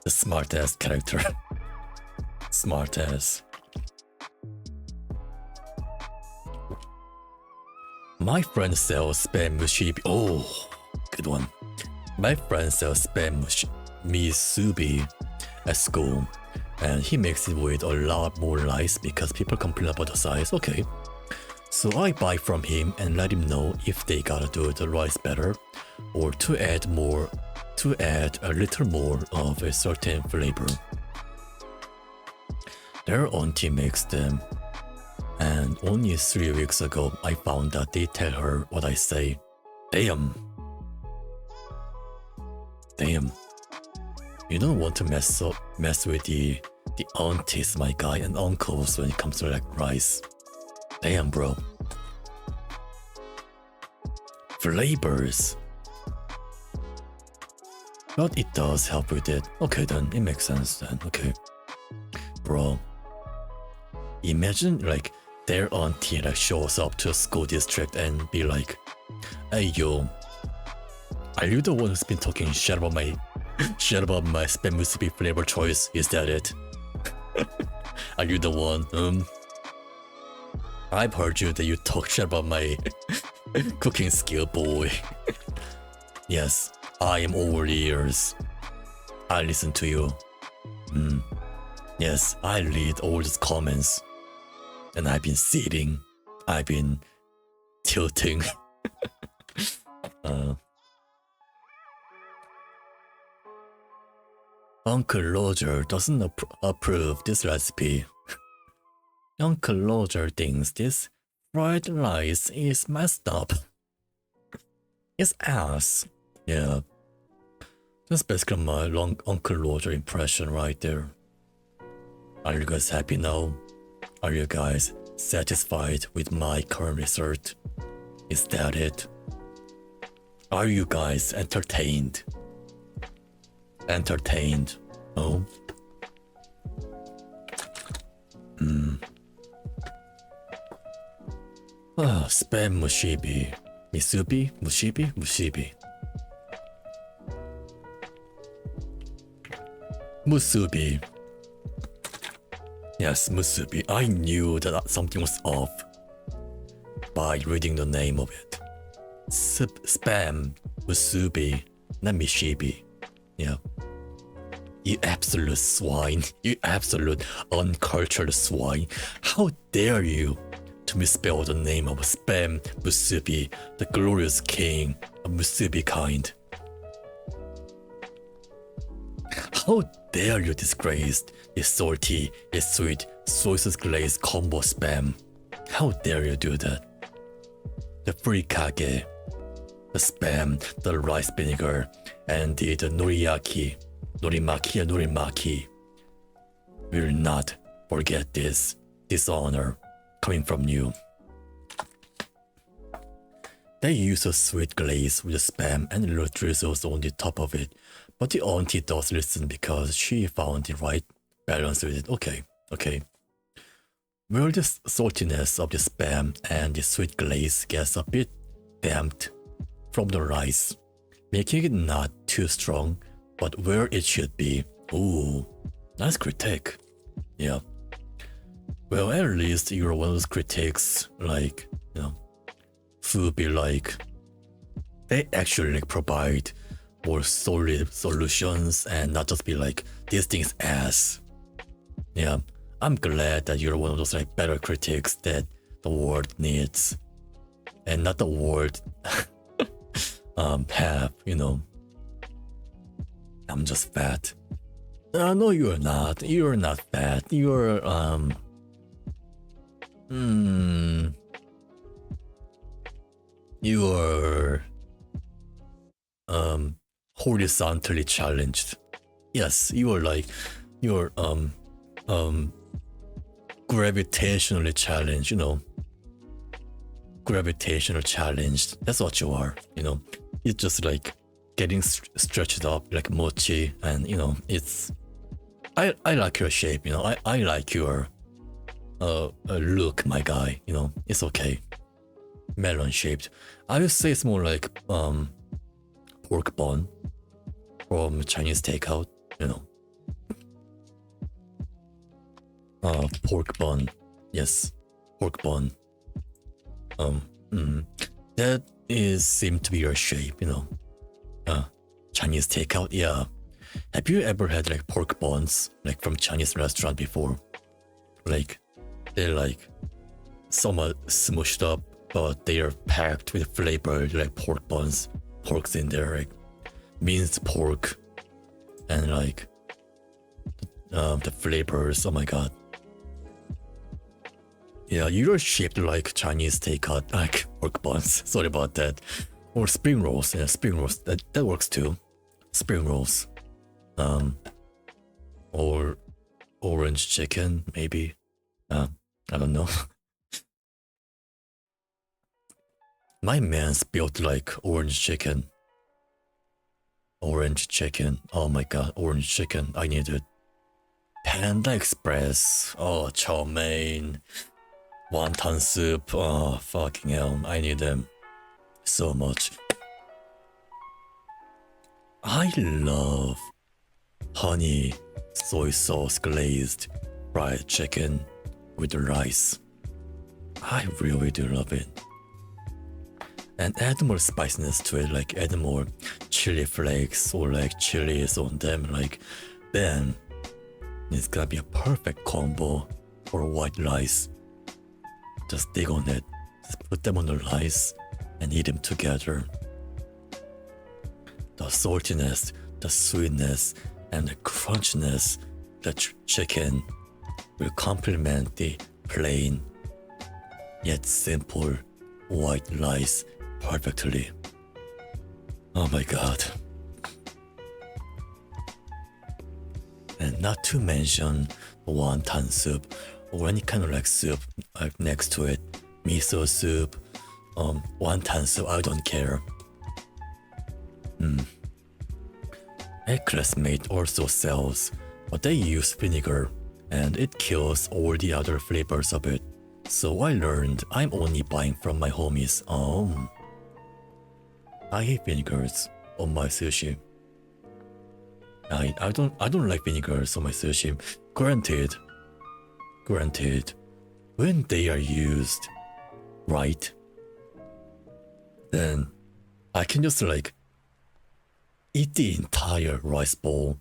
The smart ass character. Smart ass. My friend sells spam musubi. Oh, good one. My friend sells spam musubi at school, and he makes it with a lot more rice because people complain about the size. Okay, so I buy from him and let him know if they gotta do the rice better, or to add a little more of a certain flavor. Their auntie makes them, and only 3 weeks ago I found that they tell her what I say. Damn. You don't want to mess with the aunties, my guy, and uncles when it comes to like rice. Damn, bro. Flavors. But it does help with it. Okay then, it makes sense then. Okay. Bro. Imagine like their auntie like shows up to a school district and be like, hey yo, are you the one who's been talking shit about my spam musubi flavor choice? Is that it? Are you the one? I've heard you that you talk shit about my cooking skill, boy. Yes, I am over the years. I listen to you. Yes, I read all these comments. And I've been sitting. I've been tilting. Uncle Roger doesn't approve this recipe. Uncle Roger thinks this fried rice is messed up. It's ass. Yeah. That's basically my Uncle Roger impression right there. Are you guys happy now? Are you guys satisfied with my current result? Is that it? Are you guys entertained? Entertained? Oh? Spam mushibi. Misubi? Mushibi? Mushibi. Musubi. Yes, musubi. I knew that something was off by reading the name of it. Spam musubi, not mishibi. Yeah. You absolute swine. You absolute uncultured swine. How dare you to misspell the name of Spam Musubi, the glorious king of Musubi kind. How dare you disgrace this salty, this sweet, soy sauce glazed combo Spam. How dare you do that? The furikake, the Spam, the rice vinegar, and the norimaki will not forget this dishonor coming from you. They use a sweet glaze with the Spam and little drizzles on the top of it, but the auntie does listen because she found the right balance with it. Okay. Well, the saltiness of the Spam and the sweet glaze gets a bit damped from the rice, making it not too strong, but where it should be. Ooh, nice critique. Yeah. Well, at least you're one of those critics, like, you know, who be like, they actually like provide more solid solutions and not just be like, this thing's ass. Yeah, I'm glad that you're one of those like better critics that the world needs, and not the world have, you know. I'm just fat. No, you're not. You're not fat. You're you're horizontally challenged. Yes, you're like you're gravitationally challenged, you know. Gravitational challenged. That's what you are, you know. It's just like getting stretched up like mochi, and you know, it's I like your shape, you know. I like your look, my guy, you know. It's okay. Melon shaped. I would say it's more like pork bun from Chinese takeout, you know. Pork bun. Yes, pork bun. That is seem to be your shape, you know. Chinese takeout, yeah. Have you ever had like pork buns like from Chinese restaurant before? Like they're like somewhat smushed up, but they are packed with flavor, like pork buns. Pork's in there, like minced pork, and like the flavors. Oh my god. Yeah, you're shaped like Chinese takeout, like pork buns. Sorry about that. Or spring rolls. Yeah, spring rolls. That works too. Spring rolls. Or orange chicken, maybe. I don't know. My man's built like orange chicken. Orange chicken. Oh my god, orange chicken. I need it. Panda Express. Oh, chow mein. Wonton soup. Oh, fucking hell. I need them so much. I love honey soy sauce glazed fried chicken with rice. I really do love it. And add more spiciness to it, like add more chili flakes or like chilies on them, like then it's gonna be a perfect combo for white rice. Just dig on it, just put them on the rice and eat them together. The saltiness, the sweetness, and the crunchiness, the chicken will complement the plain yet simple white rice perfectly. Oh my god. And not to mention wonton soup or any kind of like soup like next to it. Miso soup, wonton soup, I don't care. Classmate also sells, but they use vinegar and it kills all the other flavors of it. So I learned I'm only buying from my homies. I hate vinegars on my sushi. I don't like vinegars on my sushi. Granted, when they are used right, then I can just like eat the entire rice bowl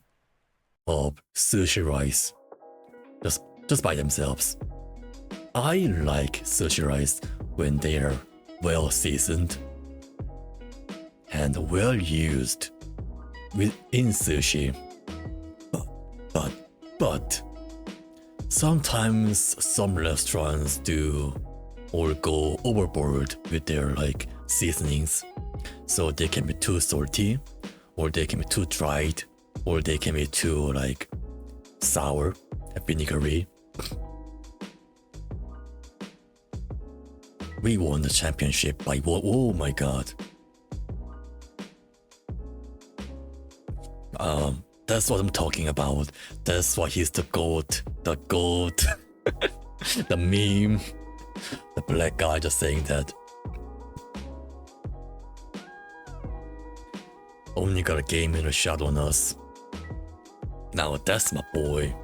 of sushi rice just by themselves. I like sushi rice when they are well seasoned and well used within sushi. But sometimes some restaurants do or go overboard with their like seasonings. So they can be too salty, or they can be too dried, or they can be too like sour and vinegary. We won the championship by what? Oh my god. That's what I'm talking about. That's why he's the GOAT. The GOAT. The meme. The black guy just saying that. Only got a game in a shot on us. Now that's my boy.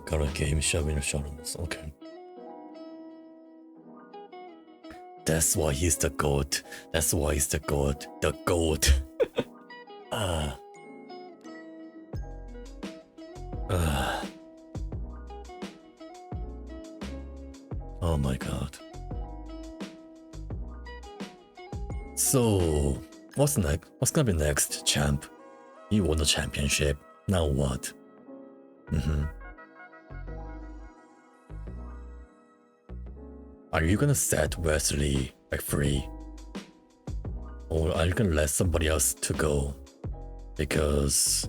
Got a game shot in a shot on us. Okay. That's why he's the GOAT. That's why he's the GOAT. The GOAT. Oh my god. So, what's next? What's gonna be next, champ? You won the championship. Now what? Are you gonna set Wesley like free? Or are you gonna let somebody else to go? Because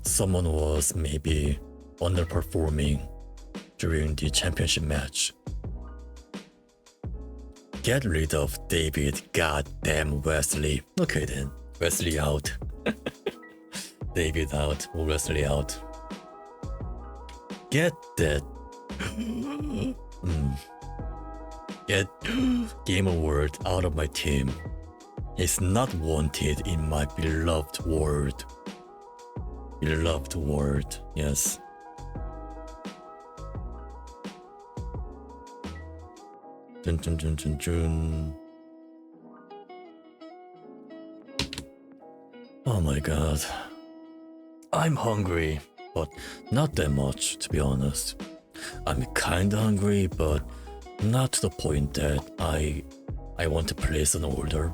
someone was maybe underperforming during the championship match. Get rid of David goddamn Wesley. Okay then, Wesley out. David out, Wesley out. Get that. Get Game Award out of my team. He's not wanted in my beloved world. Beloved world, yes. Dun, dun, dun, dun, dun. Oh my god. I'm hungry, but not that much, to be honest. I'm kinda hungry, but not to the point that I want to place an order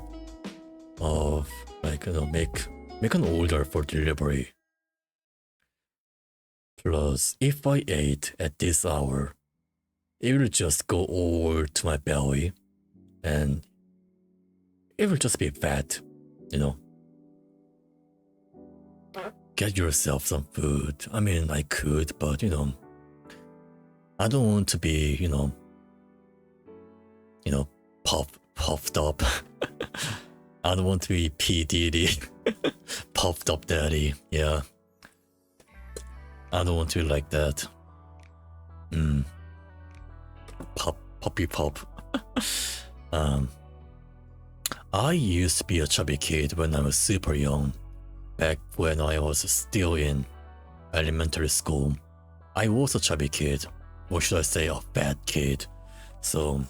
of like, you know, make an order for delivery. Plus, if I ate at this hour, it will just go over to my belly and it will just be fat, you know. Get yourself some food. I mean, I could, but you know, I don't want to be, puffed up. I don't want to be P. Diddy, puffed up daddy. Yeah. I don't want to be like that. Puppy pop. I used to be a chubby kid when I was super young. Back when I was still in elementary school. I was a chubby kid, or should I say a fat kid. So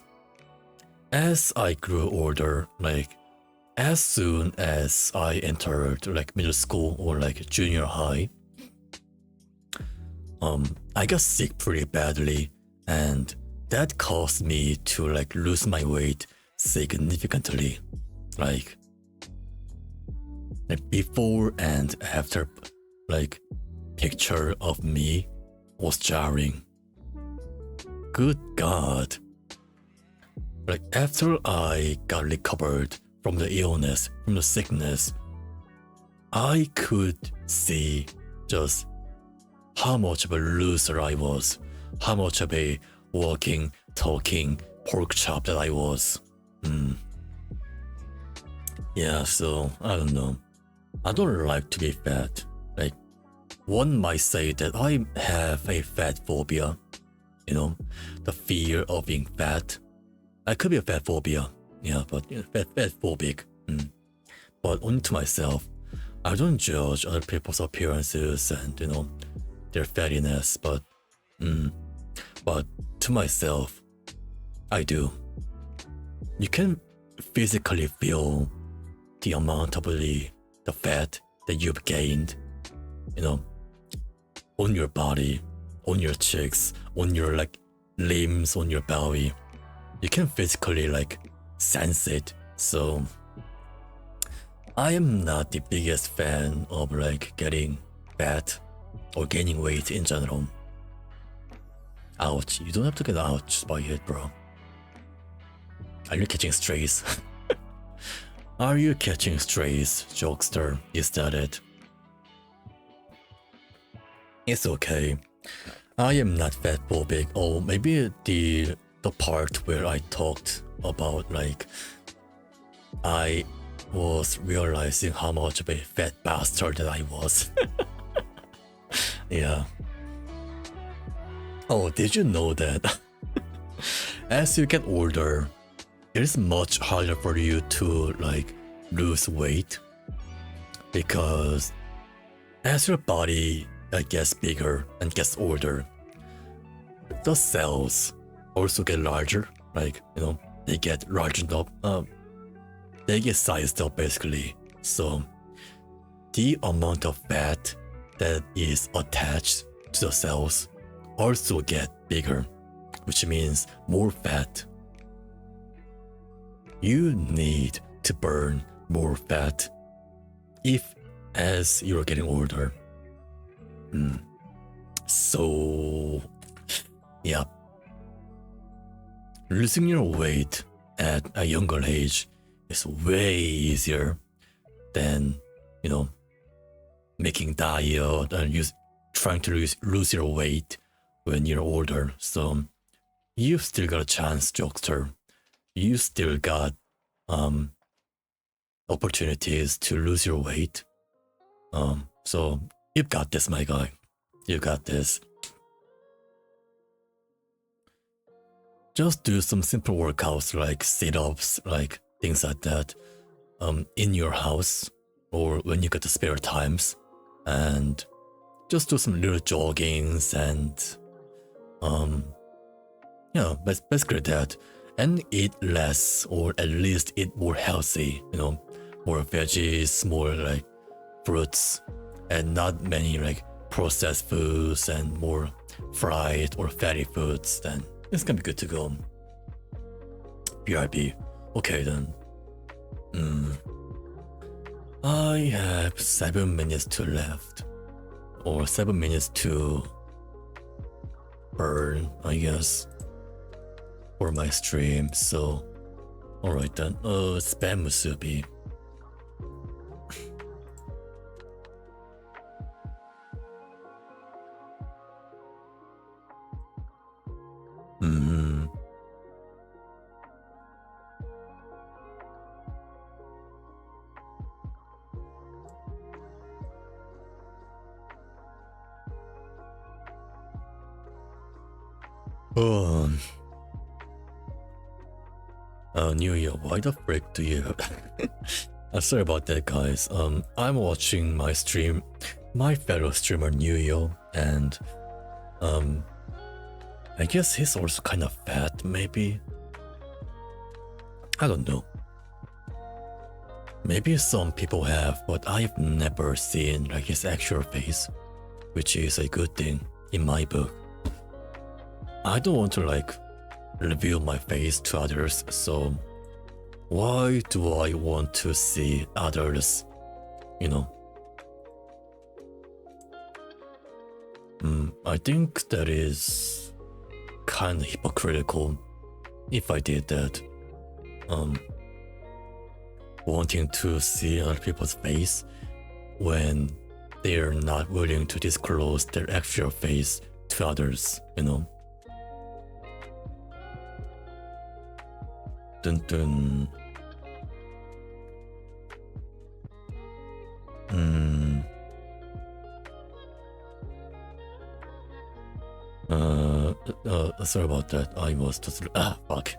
as I grew older, like as soon as I entered like middle school or like junior high, I got sick pretty badly, and that caused me to like lose my weight significantly. Like before and after, like picture of me was jarring. Good God. Like after I got recovered from the illness, from the sickness, I could see just how much of a loser I was, how much of a walking, talking pork chop that I was. Yeah, so I don't know. I don't like to be fat. Like, one might say that I have a fat phobia. The fear of being fat. I could be a fat phobia. Yeah, but fat phobic. But only to myself. I don't judge other people's appearances and their fattiness, but to myself, I do. You can physically feel the amount of the fat that you've gained, on your body, on your cheeks, on your like limbs, on your belly. You can physically like sense it. So I am not the biggest fan of like getting fat or gaining weight in general. Ouch, you don't have to get ouch by it, bro. Are you catching strays? Are you catching strays, jokester? Is that it? It's okay. I am not fat phobic. Or maybe the part where I talked about like I was realizing how much of a fat bastard that I was. Yeah. Oh, did you know that as you get older, it is much harder for you to like lose weight, because as your body gets bigger and gets older, the cells also get larger. Like they get largened up. They get sized up basically. So the amount of fat that is attached to the cells also get bigger, which means more fat. You need to burn more fat as you're getting older. So yeah, losing your weight at a younger age is way easier than making diet and trying to lose your weight when you're older. So you've still got a chance, jokester. You still got opportunities to lose your weight. So you've got this, my guy. You got this. Just do some simple workouts like sit-ups, like things like that, in your house or when you get the spare times, and just do some little joggings and basically that, and eat less, or at least eat more healthy, more veggies, more like fruits, and not many like processed foods and more fried or fatty foods. Then it's gonna be good to go. BRB. Okay then. I have 7 minutes to left, or 7 minutes to burn, I guess, for my stream. So alright then. Spam musubi. Hmm. Oh, New Year, why the frick do you? Sorry about that, guys. I'm watching my stream, my fellow streamer New Year, and I guess he's also kind of fat, maybe. I don't know. Maybe some people have, but I've never seen like his actual face, which is a good thing in my book. I don't want to like reveal my face to others, so why do I want to see others, you know? I think that is kind of hypocritical if I did that. Wanting to see other people's face when they're not willing to disclose their actual face to others, you know? Dun dun. Sorry about that. I was just fuck.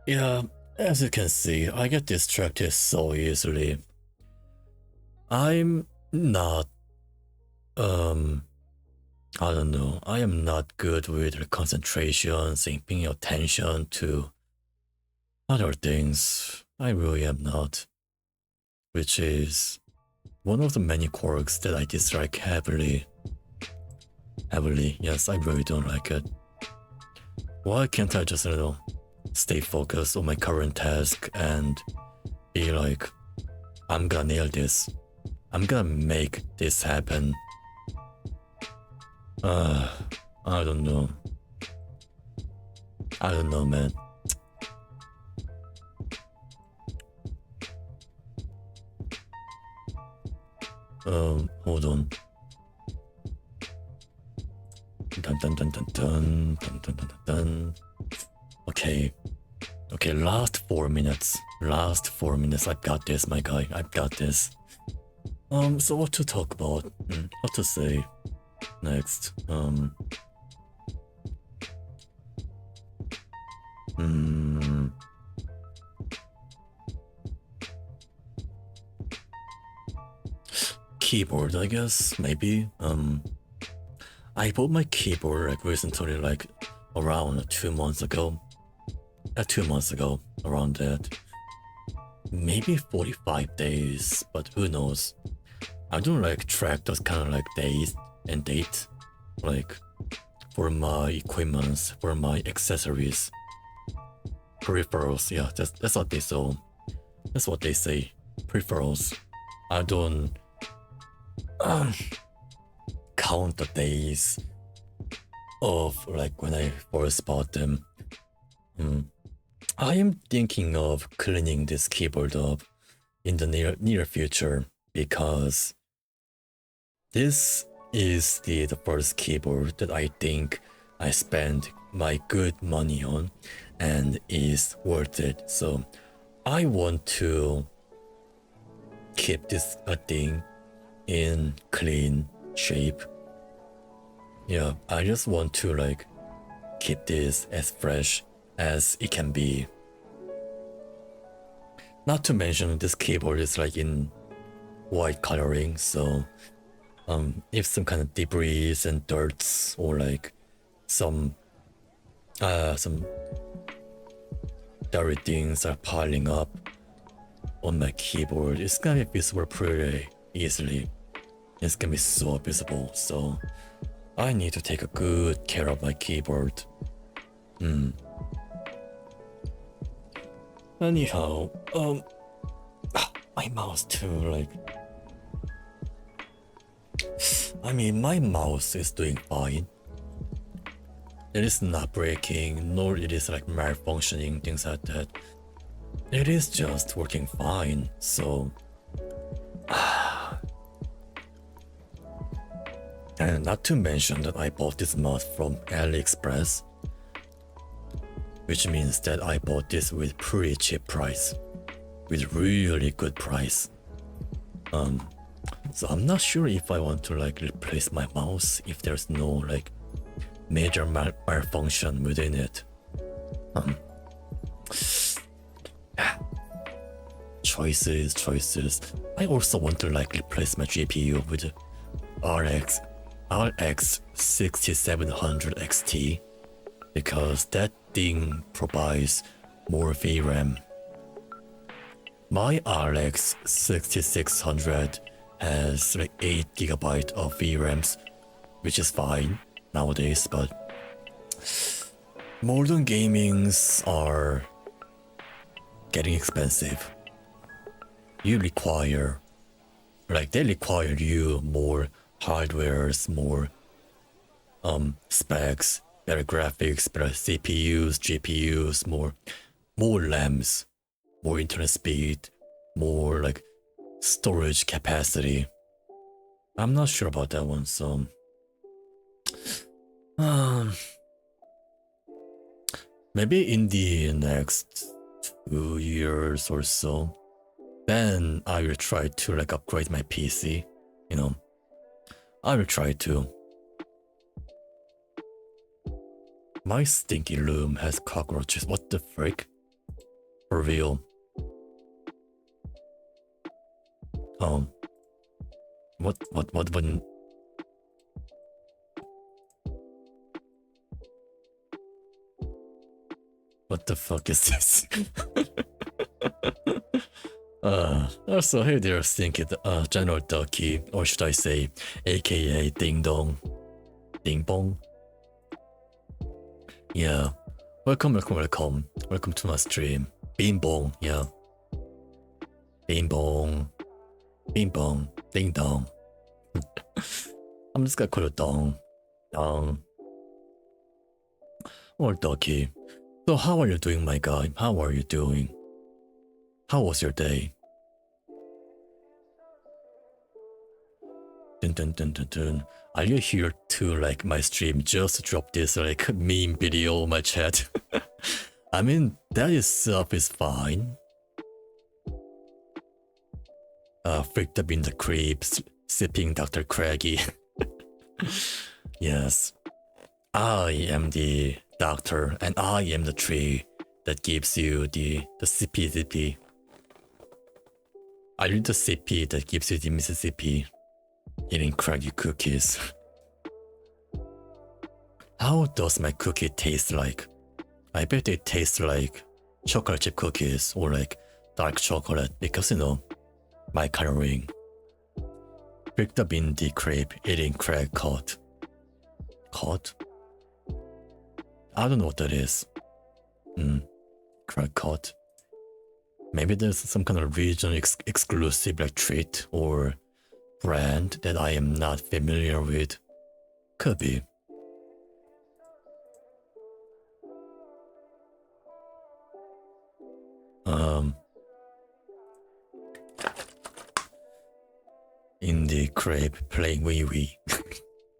Yeah, as you can see, I get distracted so easily. I'm not I don't know. I am not good with concentration and paying attention to other things. I really am not. Which is one of the many quirks that I dislike heavily. Yes, I really don't like it. Why can't I just, stay focused on my current task and be like, I'm gonna nail this. I'm gonna make this happen. I don't know. I don't know, man. Hold on. Dun dun dun dun dun dun dun dun dun. Okay. Okay, last 4 minutes. Last 4 minutes. I've got this, my guy. I've got this. So what to talk about? What to say next? Keyboard, I guess, maybe. I bought my keyboard like recently, like around 2 months ago. 2 months ago, around that. Maybe 45 days, but who knows. I don't like track those kind of like days and date, like for my equipments, for my accessories, peripherals. Yeah, that's what they say. That's what they say. Peripherals. I don't count the days of like when I first bought them. I am thinking of cleaning this keyboard up in the near future because this is the first keyboard that I think I spend my good money on and is worth it. So I want to keep this thing in clean shape. Yeah, I just want to like keep this as fresh as it can be. Not to mention this keyboard is like in white coloring, so if some kind of debris and dirts or like some dirty things are piling up on my keyboard, it's gonna be visible pretty easily. It's gonna be so visible, so I need to take a good care of my keyboard. Anyhow, my mouse too, like, I mean, my mouse is doing fine. It is not breaking, nor it is like malfunctioning, things like that. It is just working fine, so And not to mention that I bought this mod from AliExpress, which means that I bought this with pretty cheap price, with really good price. So I'm not sure if I want to like replace my mouse if there's no like major malfunction within it. Choices. I also want to like replace my GPU with RX 6700 XT because that thing provides more VRAM. My RX 6600 has like 8 GB of VRAMs, which is fine nowadays, but modern gamings are getting expensive. They require you more hardwares, more specs, better graphics, better CPUs, GPUs, more RAMs, more internet speed, more like storage capacity. I'm not sure about that one, so maybe in the next 2 years or so, then I will try to like upgrade my PC, you know. I will try to. My stinky room has cockroaches. What the frick? For real. What the fuck is this? Also, hey there, Stinky, General Ducky, or should I say, aka Ding Dong. Ding Bong. Yeah. Welcome to my stream. Bing Bong, yeah. Bing Bong. Bing Bong. Ding Dong. I'm just gonna call it Dong. Dong. Or Ducky. So how are you doing, my guy? How are you doing? How was your day? Dun dun dun dun dun. Are you here to like my stream just to drop this like meme video on my chat? I mean, that itself is fine. Freaked up in the creeps, sipping Dr. Craggy. Yes. I am the doctor and I am the tree that gives you the CP. Are you the CP that gives you the Mississippi? Eating craggy cookies. How does my cookie taste like? I bet it tastes like chocolate chip cookies or like dark chocolate because, you know, my coloring. Picked up in the crib eating crag cod. Cod? I don't know what that is. Crag cod. Maybe there's some kind of region exclusive like treat or brand that I am not familiar with. Could be. In the crib playing Wii Wii.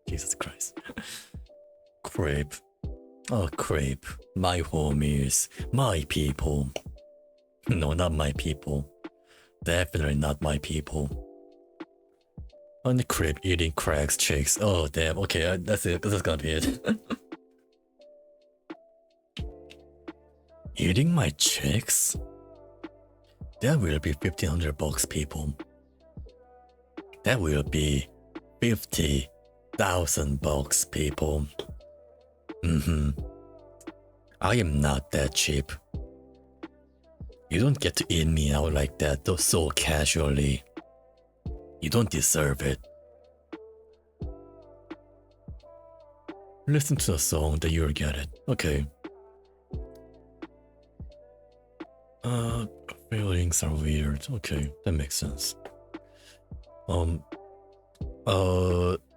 Jesus Christ. Crib. Oh, crib. My homies. My people. No, not my people. Definitely not my people. On the crib eating cracks chicks. Oh damn, okay, that's it. That's gonna be it. Eating my chicks? That will be $1,500 people. That will be $50,000 people. I am not that cheap. You don't get to eat me out like that though, so casually. You don't deserve it. Listen to the song, then you'll get it. Okay. Feelings are weird. Okay, that makes sense.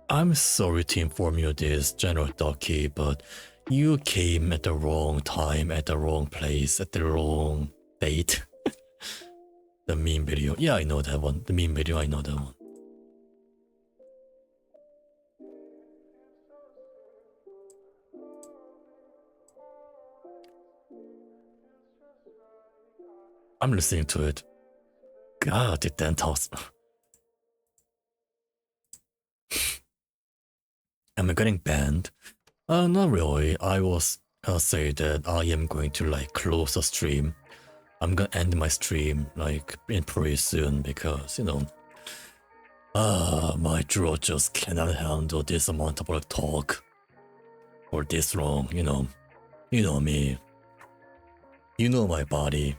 I'm sorry to inform you this, General Ducky, but you came at the wrong time, at the wrong place, at the wrong date. The meme video. Yeah, I know that one. The meme video, I know that one. I'm listening to it. God, the dentals. Am I getting banned? Not really. I was say that I am going to like close the stream. I'm gonna end my stream like in pretty soon because my throat just cannot handle this amount of like talk for this long. You know me. You know my body.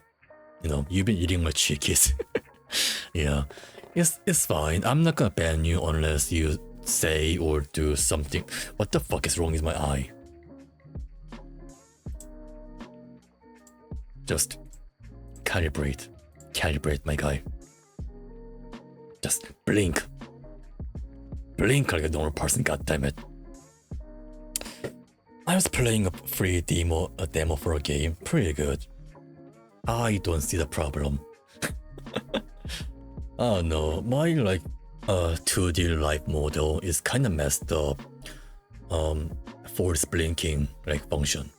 You've been eating my chickies. Yeah, it's fine. I'm not gonna ban you unless you say or do something. What the fuck is wrong with my eye? Just calibrate, my guy. Just blink like a normal person. God damn it! I was playing a free demo for a game, pretty good. I don't see the problem. Oh no, my 2D life model is kind of messed up. Force blinking function.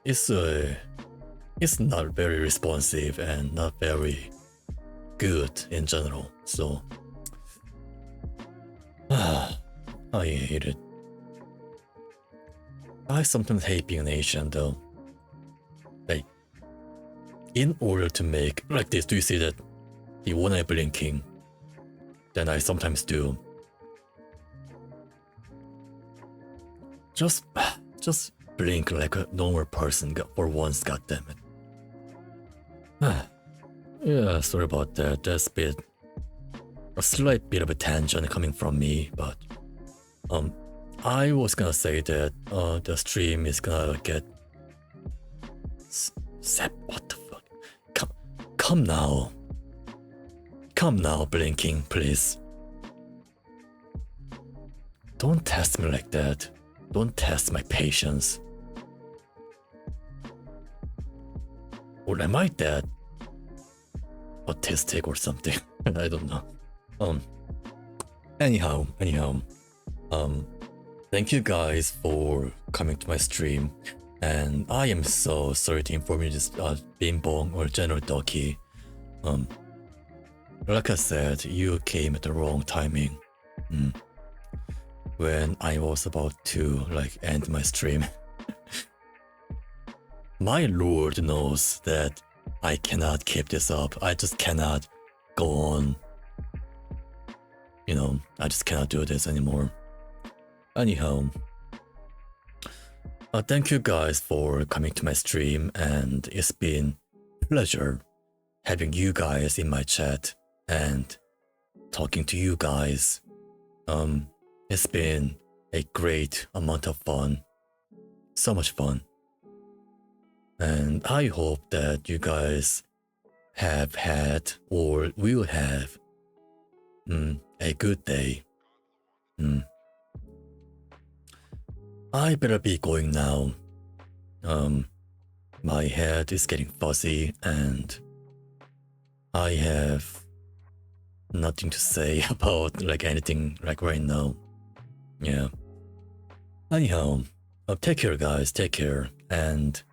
It's not very responsive and not very good in general. So I hate it. I sometimes hate being an Asian though. In order to make like this, do you see that? The one eye blinking, then I sometimes do. Just blink like a normal person for once, goddammit. Yeah, sorry about that. That's a slight bit of a tangent coming from me, but I was gonna say that the stream is gonna get Sep, what the fuck? Come now. Come now, blinking, please. Don't test me like that. Don't test my patience. Or am I that autistic or something? I don't know. Anyhow. Thank you guys for coming to my stream. And I am so sorry to inform you this Bing Bong or General Doki. Like I said, you came at the wrong timing. When I was about to end my stream. My lord knows that I cannot keep this up. I just cannot go on. I just cannot do this anymore. Anyhow, thank you guys for coming to my stream, and it's been a pleasure having you guys in my chat and talking to you guys. It's been a great amount of fun. So much fun. And I hope that you guys have had or will have a good day. I better be going now. My head is getting fuzzy and I have nothing to say about anything right now. Yeah. Anyhow, take care guys, take care, and